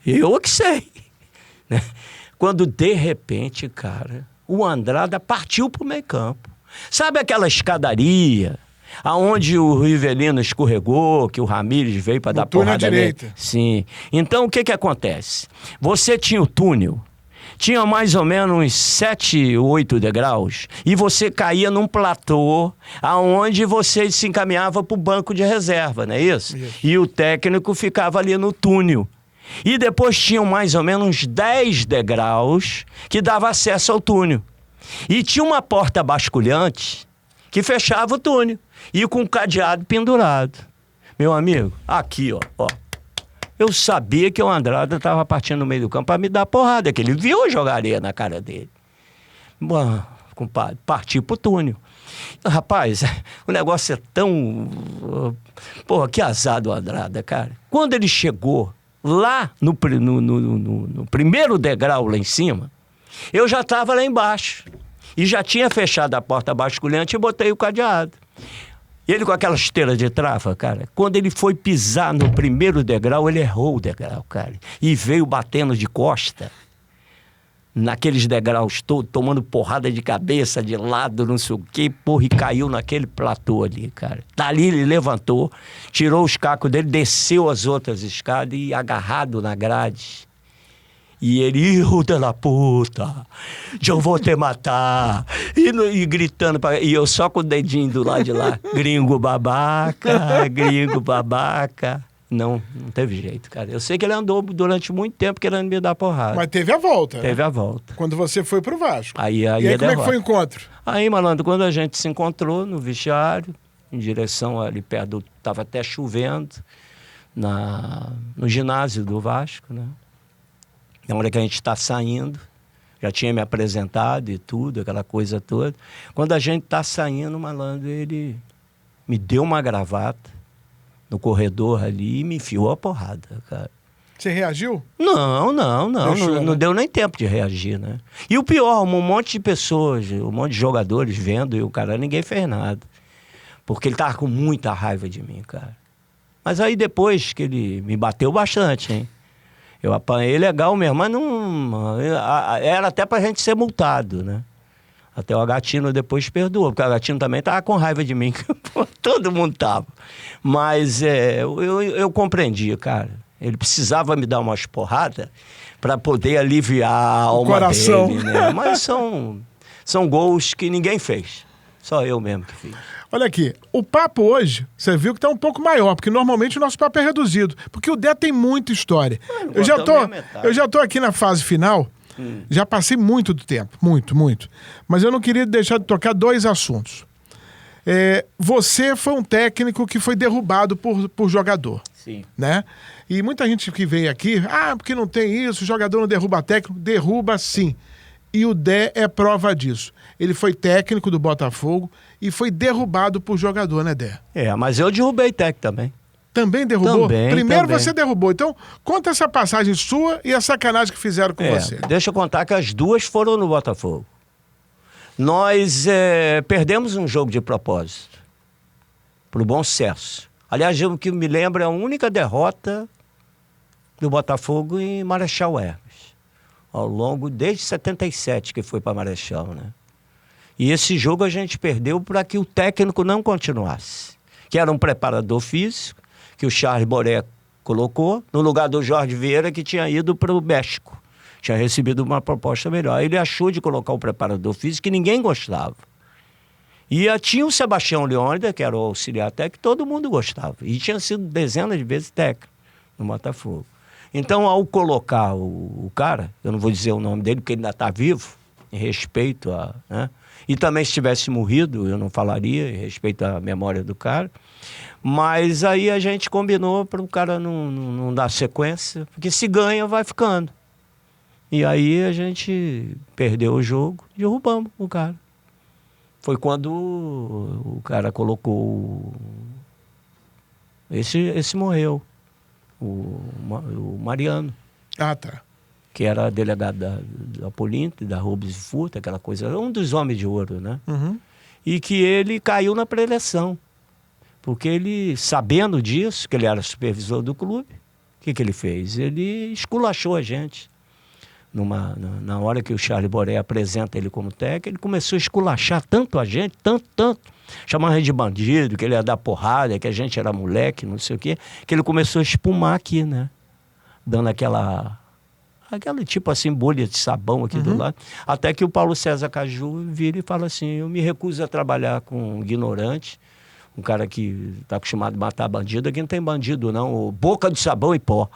Eu que sei. Quando, de repente, cara, o Andrada partiu para o meio campo. Sabe aquela escadaria aonde o Rivelino escorregou, que o Ramírez veio para dar porrada nele? Sim. Então, o que acontece? Você tinha o túnel, tinha mais ou menos uns 7, 8 degraus, e você caía num platô aonde você se encaminhava para o banco de reserva, não é isso? E o técnico ficava ali no túnel. E depois tinham mais ou menos uns 10 degraus que dava acesso ao túnel. E tinha uma porta basculhante que fechava o túnel. E com o cadeado pendurado. Meu amigo, aqui, ó. Eu sabia que o Andrada estava partindo no meio do campo para me dar porrada, que ele viu eu jogar areia na cara dele. Bom, compadre, parti pro túnel. Rapaz, o negócio é tão... Porra, que azar do Andrada, cara. Quando ele chegou lá no primeiro degrau lá em cima, eu já estava lá embaixo. E já tinha fechado a porta basculhante e botei o cadeado. Ele com aquela esteira de trava, cara, quando ele foi pisar no primeiro degrau, ele errou o degrau, cara. E veio batendo de costa, naqueles degraus todos, tomando porrada de cabeça, de lado, não sei o quê, porra, e caiu naquele platô ali, cara. Dali ele levantou, tirou os cacos dele, desceu as outras escadas e agarrado na grade. E ele, hijo de la puta, eu vou te matar. E gritando, e eu só com o dedinho do lado de lá, gringo babaca, gringo babaca. Não teve jeito, cara. Eu sei que ele andou durante muito tempo querendo me dar porrada. Mas teve a volta. Teve a volta. Quando você foi pro Vasco. E aí como é que foi o encontro? Aí, malandro, quando a gente se encontrou no vestiário, em direção ali perto, tava até chovendo, no ginásio do Vasco, né? Na hora que a gente está saindo, já tinha me apresentado e tudo, aquela coisa toda. Quando a gente está saindo, malandro, ele me deu uma gravata no corredor ali e me enfiou a porrada, cara. Você reagiu? Não. Deixou, não deu nem tempo de reagir, né? E o pior, um monte de pessoas, um monte de jogadores vendo e o cara, ninguém fez nada. Porque ele tava com muita raiva de mim, cara. Mas aí depois que ele me bateu bastante, hein? Eu apanhei legal mesmo, mas não... Era até pra gente ser multado, né? Até o Agatino depois perdoou, porque o Agatino também tava com raiva de mim. Todo mundo tava. Mas eu compreendi, cara. Ele precisava me dar umas porradas para poder aliviar a alma dele, né? Mas são gols que ninguém fez. Só eu mesmo que fiz. Olha aqui, o papo hoje, você viu que tá um pouco maior, porque normalmente o nosso papo é reduzido, porque o Dé tem muita história. Eu já tô aqui na fase final, já passei muito do tempo, muito. Mas eu não queria deixar de tocar 2 assuntos. Você foi um técnico que foi derrubado por jogador. Sim. Né? E muita gente que veio aqui, porque não tem isso, o jogador não derruba técnico. Derruba sim. E o Dé é prova disso. Ele foi técnico do Botafogo e foi derrubado por jogador, né, Dé? Mas eu derrubei técnico também. Também derrubou? Primeiro também. Você derrubou. Então, conta essa passagem sua e a sacanagem que fizeram com você. Deixa eu contar que as duas foram no Botafogo. Nós perdemos um jogo de propósito. Pro Bom Sucesso. Aliás, o que me lembra é a única derrota do Botafogo em Marechal Hermes. Ao longo, desde 77 que foi para Marechal, né? E esse jogo a gente perdeu para que o técnico não continuasse. Que era um preparador físico, que o Charles Boré colocou, no lugar do Jorge Vieira, que tinha ido para o México. Tinha recebido uma proposta melhor. Ele achou de colocar o preparador físico que ninguém gostava. E tinha o Sebastião Leônidas, que era o auxiliar técnico, que todo mundo gostava. E tinha sido dezenas de vezes técnico no Botafogo. Então, ao colocar o cara, eu não vou dizer o nome dele, porque ele ainda está vivo, em respeito a... Né? E também, se tivesse morrido, eu não falaria, em respeito à memória do cara. Mas aí a gente combinou para o cara não dar sequência, porque se ganha, vai ficando. E aí a gente perdeu o jogo e derrubamos o cara. Foi quando o cara colocou... Esse morreu. O Mariano. Tá. Que era delegado da Polinto, da Roubos e Furto, aquela coisa, um dos homens de ouro, né? Uhum. E que ele caiu na pré-eleição. Porque ele, sabendo disso, que ele era supervisor do clube, o que ele fez? Ele esculachou a gente. na hora que o Charles Boré apresenta ele como técnico, ele começou a esculachar tanto a gente, tanto, chamar a gente de bandido, que ele ia dar porrada, que a gente era moleque, não sei o quê, que ele começou a espumar aqui, né? Dando aquela tipo assim, bolha de sabão aqui do lado. Até que o Paulo César Caju vira e fala assim, eu me recuso a trabalhar com um ignorante, um cara que está acostumado a matar bandido, aqui não tem bandido não, boca de sabão e pó.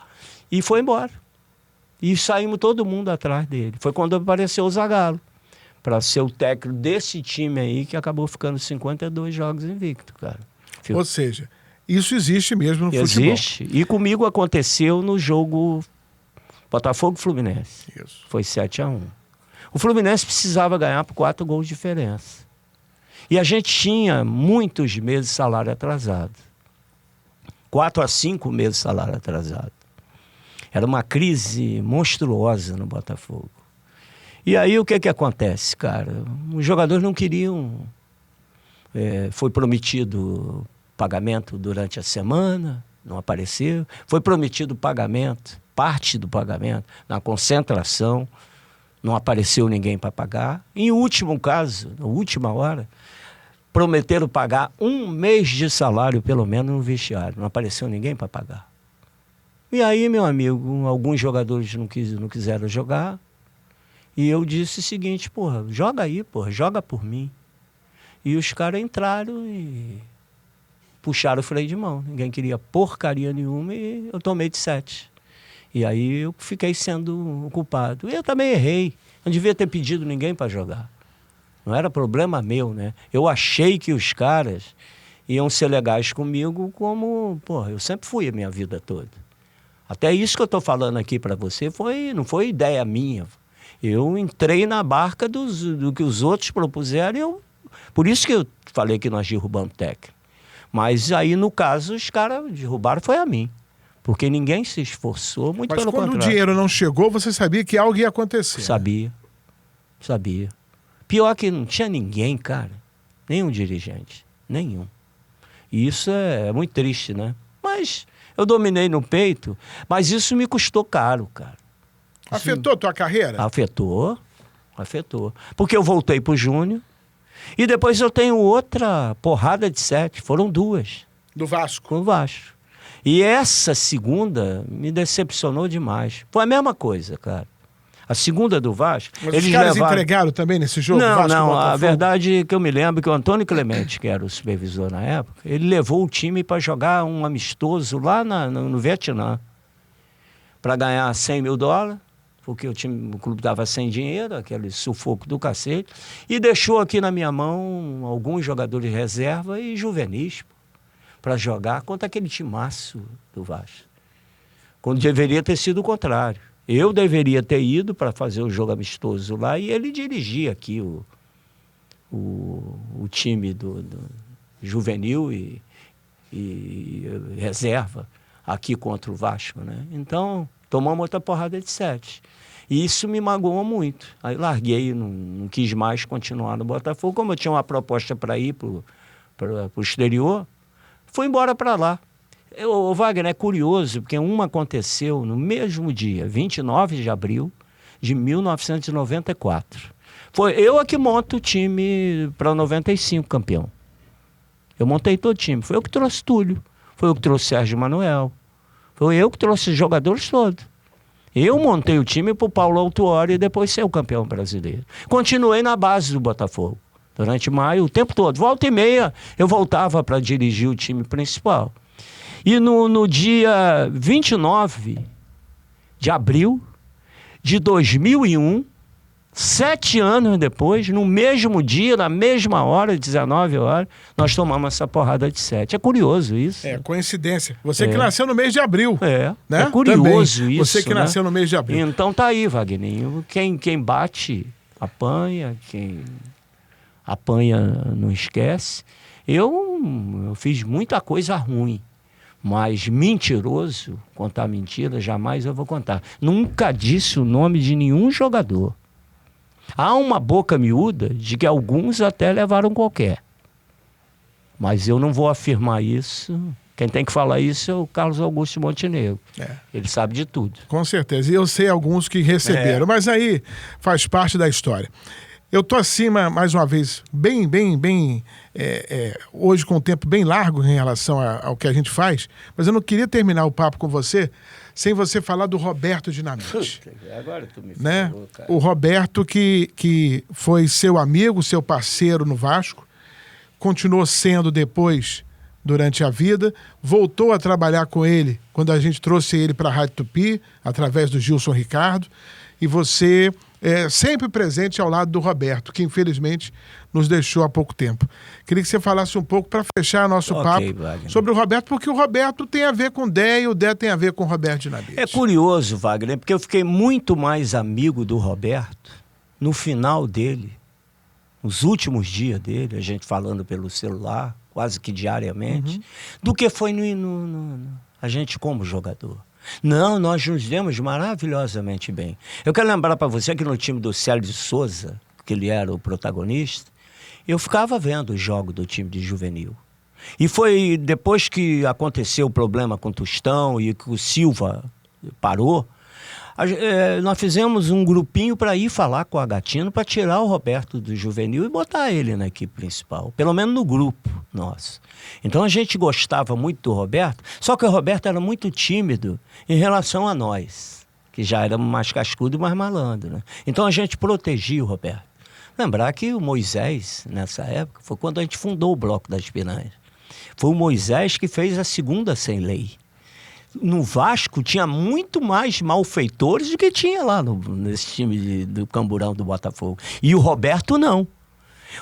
E foi embora. E saímos todo mundo atrás dele. Foi quando apareceu o Zagallo, para ser o técnico desse time aí, que acabou ficando 52 jogos invicto, cara. Ou seja, isso existe mesmo no futebol. Existe. E comigo aconteceu no jogo Botafogo-Fluminense. Isso. Foi 7-1. O Fluminense precisava ganhar por 4 gols de diferença. E a gente tinha muitos meses de salário atrasado. 4 a 5 meses de salário atrasado. Era uma crise monstruosa no Botafogo. E aí o que acontece, cara? Os jogadores não queriam... foi prometido pagamento durante a semana, não apareceu. Foi prometido pagamento, parte do pagamento, na concentração, não apareceu ninguém para pagar. Em último caso, na última hora, prometeram pagar 1 mês de salário, pelo menos, no vestiário. Não apareceu ninguém para pagar. E aí, meu amigo, alguns jogadores não quiseram jogar. E eu disse o seguinte, porra, joga aí, porra, joga por mim. E os caras entraram e puxaram o freio de mão. Ninguém queria porcaria nenhuma e eu tomei de 7. E aí eu fiquei sendo o culpado. E eu também errei. Não devia ter pedido ninguém para jogar. Não era problema meu, né? Eu achei que os caras iam ser legais comigo como, porra, eu sempre fui a minha vida toda. Até isso que eu estou falando aqui para você não foi ideia minha. Eu entrei na barca do que os outros propuseram. Por isso que eu falei que nós derrubamos o técnico. Mas aí, no caso, os caras derrubaram foi a mim. Porque ninguém se esforçou, muito pelo contrário. Mas quando o dinheiro não chegou, você sabia que algo ia acontecer? Sabia. Pior que não tinha ninguém, cara. Nenhum dirigente. Nenhum. E isso é muito triste, né? Mas... eu dominei no peito, mas isso me custou caro, cara. Afetou a tua carreira? Afetou. Porque eu voltei pro Júnior e depois eu tenho outra porrada de 7, foram 2. Do Vasco? Com o Vasco. E essa segunda me decepcionou demais. Foi a mesma coisa, cara. A segunda do Vasco... Mas os caras entregaram também nesse jogo? Não, a verdade é que eu me lembro que o Antônio Clemente, que era o supervisor na época, ele levou o time para jogar um amistoso lá no Vietnã, para ganhar $100 mil, porque o clube estava sem dinheiro, aquele sufoco do cacete, e deixou aqui na minha mão alguns jogadores de reserva e juvenis para jogar contra aquele timaço do Vasco. Quando deveria ter sido o contrário. Eu deveria ter ido para fazer o jogo amistoso lá e ele dirigia aqui o time do juvenil e reserva aqui contra o Vasco, né? Então, tomamos outra porrada de 7. E isso me magoou muito. Aí larguei, não quis mais continuar no Botafogo. Como eu tinha uma proposta para ir para o exterior, fui embora para lá. O Wagner, é curioso, porque uma aconteceu no mesmo dia, 29 de abril de 1994. Foi eu que monto o time para 95, campeão. Eu montei todo o time. Foi eu que trouxe Túlio, foi eu que trouxe Sérgio Manuel, foi eu que trouxe os jogadores todos. Eu montei o time para o Paulo Autuori e depois ser o campeão brasileiro. Continuei na base do Botafogo durante maio, o tempo todo. Volta e meia, eu voltava para dirigir o time principal. E no dia 29 de abril de 2001, 7 anos depois, no mesmo dia, na mesma hora, 19 horas, nós tomamos essa porrada de 7. É curioso isso. É, coincidência. Você que nasceu no mês de abril. Né? É curioso também. isso. Você que nasceu no mês de abril. Então tá aí, Wagninho. Quem bate, apanha. Quem apanha, não esquece. Eu fiz muita coisa ruim. Mas mentiroso, contar mentira, jamais eu vou contar. Nunca disse o nome de nenhum jogador. Há uma boca miúda de que alguns até levaram qualquer. Mas eu não vou afirmar isso Quem tem que falar isso é o Carlos Augusto Montenegro. Ele sabe de tudo. Com certeza. E eu sei alguns que receberam. Mas aí faz parte da história. Eu tô acima, mais uma vez, bem, hoje com um tempo bem largo em relação ao que a gente faz, mas eu não queria terminar o papo com você sem você falar do Roberto Dinamite. Agora tu me né? falou, cara. O Roberto que foi seu amigo, seu parceiro no Vasco, continuou sendo depois, durante a vida, voltou a trabalhar com ele quando a gente trouxe ele para a Rádio Tupi, através do Gilson Ricardo, e você sempre presente ao lado do Roberto, que infelizmente nos deixou há pouco tempo. Queria que você falasse um pouco para fechar nosso papo Wagner, sobre o Roberto, porque o Roberto tem a ver com o Dé e o Dé tem a ver com o Roberto Dinamite. É curioso, Wagner, porque eu fiquei muito mais amigo do Roberto no final dele, nos últimos dias dele, a gente falando pelo celular, quase que diariamente, do que foi a gente como jogador. Não, nós nos demos maravilhosamente bem. Eu quero lembrar para você que no time do Célio de Souza, que ele era o protagonista, eu ficava vendo os jogos do time de juvenil. E foi depois que aconteceu o problema com o Tostão e que o Silva parou, nós fizemos um grupinho para ir falar com a Gatino para tirar o Roberto do juvenil e botar ele na equipe principal, pelo menos no grupo nosso. Então a gente gostava muito do Roberto, só que o Roberto era muito tímido em relação a nós, que já éramos mais cascudo e mais malandro, né? Então a gente protegia o Roberto. Lembrar que o Moisés, nessa época, foi quando a gente fundou o Bloco das Piranhas. Foi o Moisés que fez a segunda sem lei. No Vasco tinha muito mais malfeitores do que tinha lá nesse time do Camburão do Botafogo. E o Roberto não.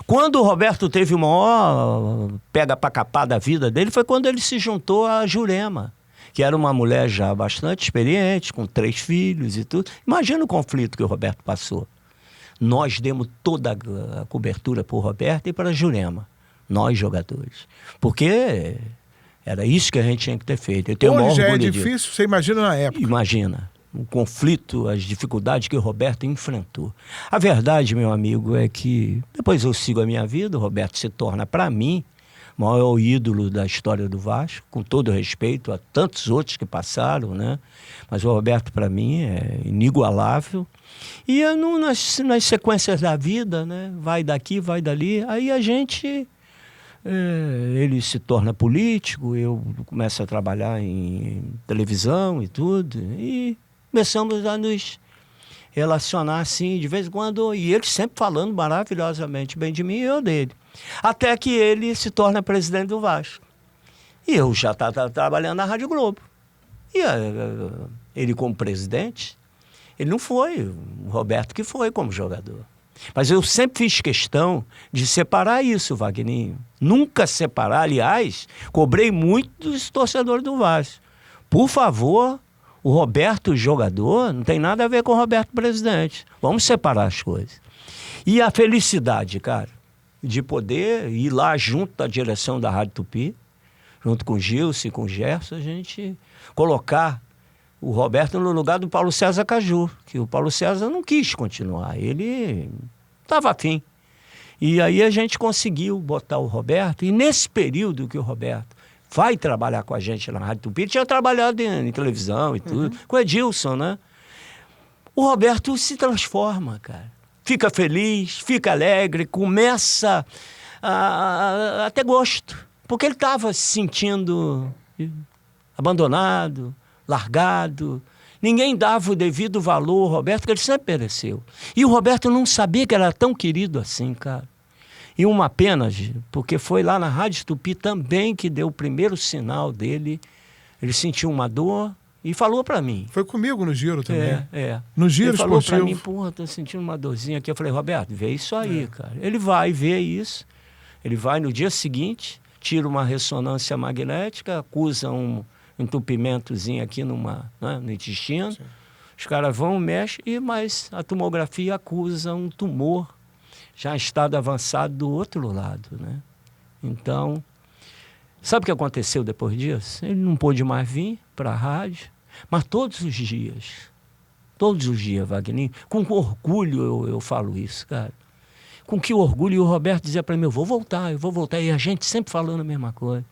Quando o Roberto teve o maior pega pra capar da vida dele foi quando ele se juntou a Jurema, que era uma mulher já bastante experiente, com 3 filhos e tudo. Imagina o conflito que o Roberto passou. Nós demos toda a cobertura para o Roberto e para a Jurema, nós jogadores. Porque era isso que a gente tinha que ter feito. Eu tenho o maior orgulho orgulho difícil, disso. você imagina na época. Imagina o conflito, as dificuldades que o Roberto enfrentou. A verdade, meu amigo, é que depois eu sigo a minha vida, o Roberto se torna, para mim, o maior ídolo da história do Vasco, com todo respeito a tantos outros que passaram, né? Mas o Roberto, para mim, é inigualável. E nas sequências da vida, né? Vai daqui, vai dali, aí a gente... ele se torna político, eu começo a trabalhar em televisão e tudo, e começamos a nos relacionar assim, de vez em quando, e ele sempre falando maravilhosamente bem de mim e eu dele. Até que ele se torna presidente do Vasco. E eu já estava trabalhando na Rádio Globo. E ele como presidente, ele não foi, o Roberto que foi como jogador. Mas eu sempre fiz questão de separar isso, Wagninho. Nunca separar, aliás, cobrei muito dos torcedores do Vasco. Por favor, o Roberto jogador não tem nada a ver com o Roberto presidente. Vamos separar as coisas. E a felicidade, cara, de poder ir lá junto da direção da Rádio Tupi, junto com o Gilson e com o Gerson, a gente colocar o Roberto no lugar do Paulo César Caju, que o Paulo César não quis continuar, ele estava afim. E aí a gente conseguiu botar o Roberto, e nesse período que o Roberto vai trabalhar com a gente na Rádio Tupi, ele tinha trabalhado em televisão e tudo, com o Edilson, né? O Roberto se transforma, cara. Fica feliz, fica alegre, começa a ter gosto, porque ele estava se sentindo abandonado, largado. Ninguém dava o devido valor ao Roberto, que ele sempre mereceu. E o Roberto não sabia que era tão querido assim, cara. E uma pena, porque foi lá na Rádio Tupi também que deu o primeiro sinal dele. Ele sentiu uma dor e falou para mim. Foi comigo no Giro também. No Giro ele falou esportivo. para mim, porra, tô sentindo uma dorzinha aqui. Eu falei, Roberto, vê isso aí, cara. Ele vai ver isso. Ele vai no dia seguinte, tira uma ressonância magnética, acusa um entupimentozinho aqui no intestino. Sim. Os caras vão, mexem, mas a tomografia acusa um tumor já em estado avançado do outro lado, né? Então, sabe o que aconteceu depois disso? Ele não pôde mais vir para a rádio, mas todos os dias, Wagner, com orgulho eu falo isso, cara. Com que orgulho, e o Roberto dizia para mim, eu vou voltar, e a gente sempre falando a mesma coisa.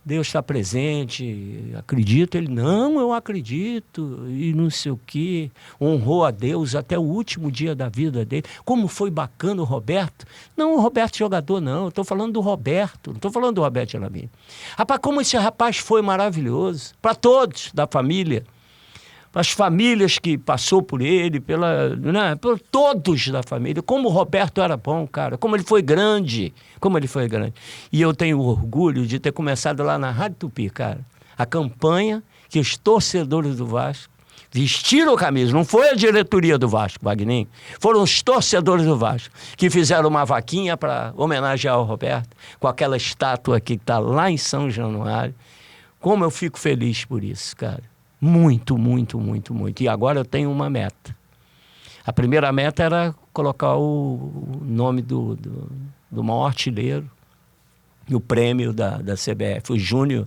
Deus está presente, acredito. Ele, não, eu acredito, e não sei o quê. Honrou a Deus até o último dia da vida dele. Como foi bacana o Roberto. Não o Roberto jogador, não. Eu estou falando do Roberto, não estou falando do Roberto Gelabini. Rapaz, como esse rapaz foi maravilhoso. Para todos da família. Para as famílias que passou por ele, por todos da família. Como o Roberto era bom, cara. Como ele foi grande. E eu tenho orgulho de ter começado lá na Rádio Tupi, cara. A campanha que os torcedores do Vasco vestiram a camisa. Não foi a diretoria do Vasco, Wagner. Foram os torcedores do Vasco que fizeram uma vaquinha para homenagear o Roberto, com aquela estátua que está lá em São Januário. Como eu fico feliz por isso, cara. Muito, muito, muito, muito. E agora eu tenho uma meta. A primeira meta era colocar o nome do maior artilheiro e o prêmio da CBF. O Júnior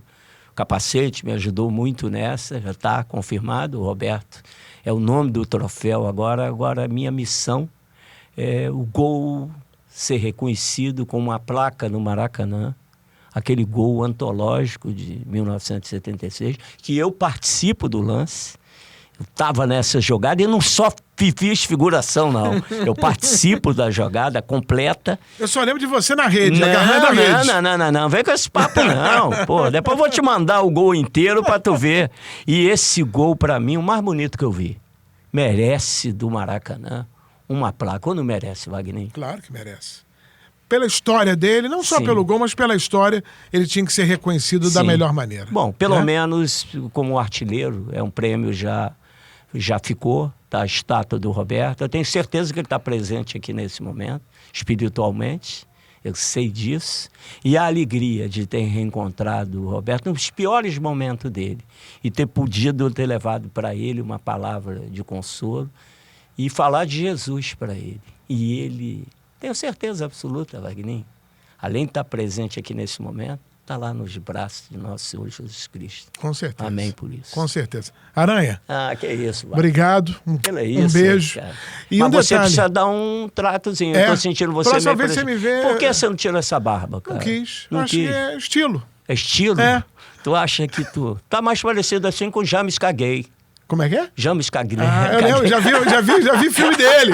Capacete me ajudou muito nessa, já está confirmado. O Roberto é o nome do troféu agora. Agora a minha missão é o gol ser reconhecido com uma placa no Maracanã. Aquele gol antológico de 1976, que eu participo do lance. Eu estava nessa jogada e não só fiz figuração, não. Eu participo da jogada completa. Eu só lembro de você na rede, agarrando a rede. Não, vem com esse papo não. Pô, depois eu vou te mandar o gol inteiro para tu ver. E esse gol, para mim, o mais bonito que eu vi. Merece do Maracanã uma placa. Ou não merece, Wagner? Claro que merece. Pela história dele, não só Sim. pelo gol, mas pela história, ele tinha que ser reconhecido da melhor maneira. Bom, pelo menos como artilheiro, é um prêmio já ficou, tá? A estátua do Roberto. Eu tenho certeza que ele está presente aqui nesse momento, espiritualmente, eu sei disso. E a alegria de ter reencontrado o Roberto nos piores momentos dele e ter podido ter levado para ele uma palavra de consolo e falar de Jesus para ele. E ele... Tenho certeza absoluta, Wagner, além de estar presente aqui nesse momento, está lá nos braços de nosso Senhor Jesus Cristo. Com certeza. Amém por isso. Com certeza. Aranha. Que isso, Wagner. Obrigado. Um beijo. Cara. E mas um você detalhe. precisa dar um tratozinho. Eu estou sentindo você Próxima meio vez você me vê... Por que você não tira essa barba, cara? Não quis. Não Acho quis. que é estilo. É estilo? É. Tu acha que tu... Tá mais parecido assim com James Caguei. Como é que é? James Caguei. Eu lembro, já vi filme dele.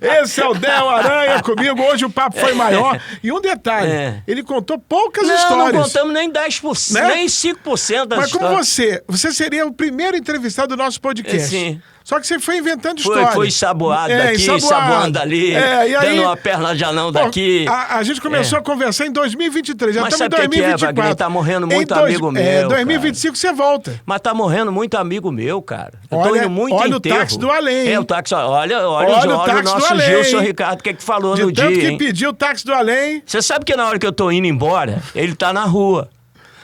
Esse é o Del Aranha comigo. Hoje o papo foi maior. E um detalhe, ele contou poucas histórias. Não contamos nem 10%, né? nem 5% das Mas como histórias. você seria o primeiro entrevistado do nosso podcast. Sim. Só que você foi inventando história. Foi saboado daqui, saboando ali, e aí, dando uma perna de anão daqui. A gente começou a conversar em 2023, já Mas estamos sabe em 2024. que é, Wagner? Tá morrendo muito amigo meu, 2025 você volta. Mas tá morrendo muito amigo meu, cara. Eu tô Olha, indo muito olha enterro. o táxi do além. O táxi, olha o o táxi nosso do além. Gilson Ricardo, o que falou De no tanto dia, que hein? pediu o táxi do além. Você sabe que na hora que eu tô indo embora, ele tá na rua.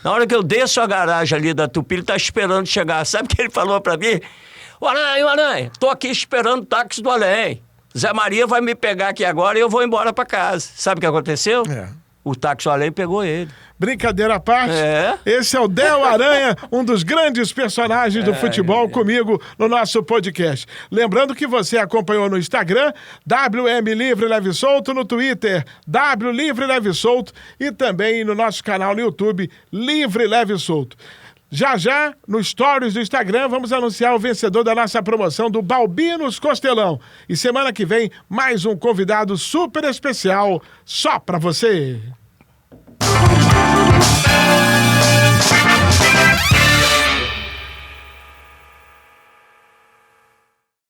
Na hora que eu desço a garagem ali da Tupi, ele tá esperando chegar. Sabe o que ele falou pra mim? O Aranha, tô aqui esperando o táxi do além. Zé Maria vai me pegar aqui agora e eu vou embora pra casa. Sabe o que aconteceu? O táxi do além pegou ele. Brincadeira à parte, esse é o Del Aranha, um dos grandes personagens do futebol comigo no nosso podcast. Lembrando que você acompanhou no Instagram, WM Livre Leve Solto, no Twitter, W Livre Leve Solto e também no nosso canal no YouTube, Livre Leve Solto. Já, no Stories do Instagram, vamos anunciar o vencedor da nossa promoção do Balbinos Costelão. E semana que vem, mais um convidado super especial só pra você.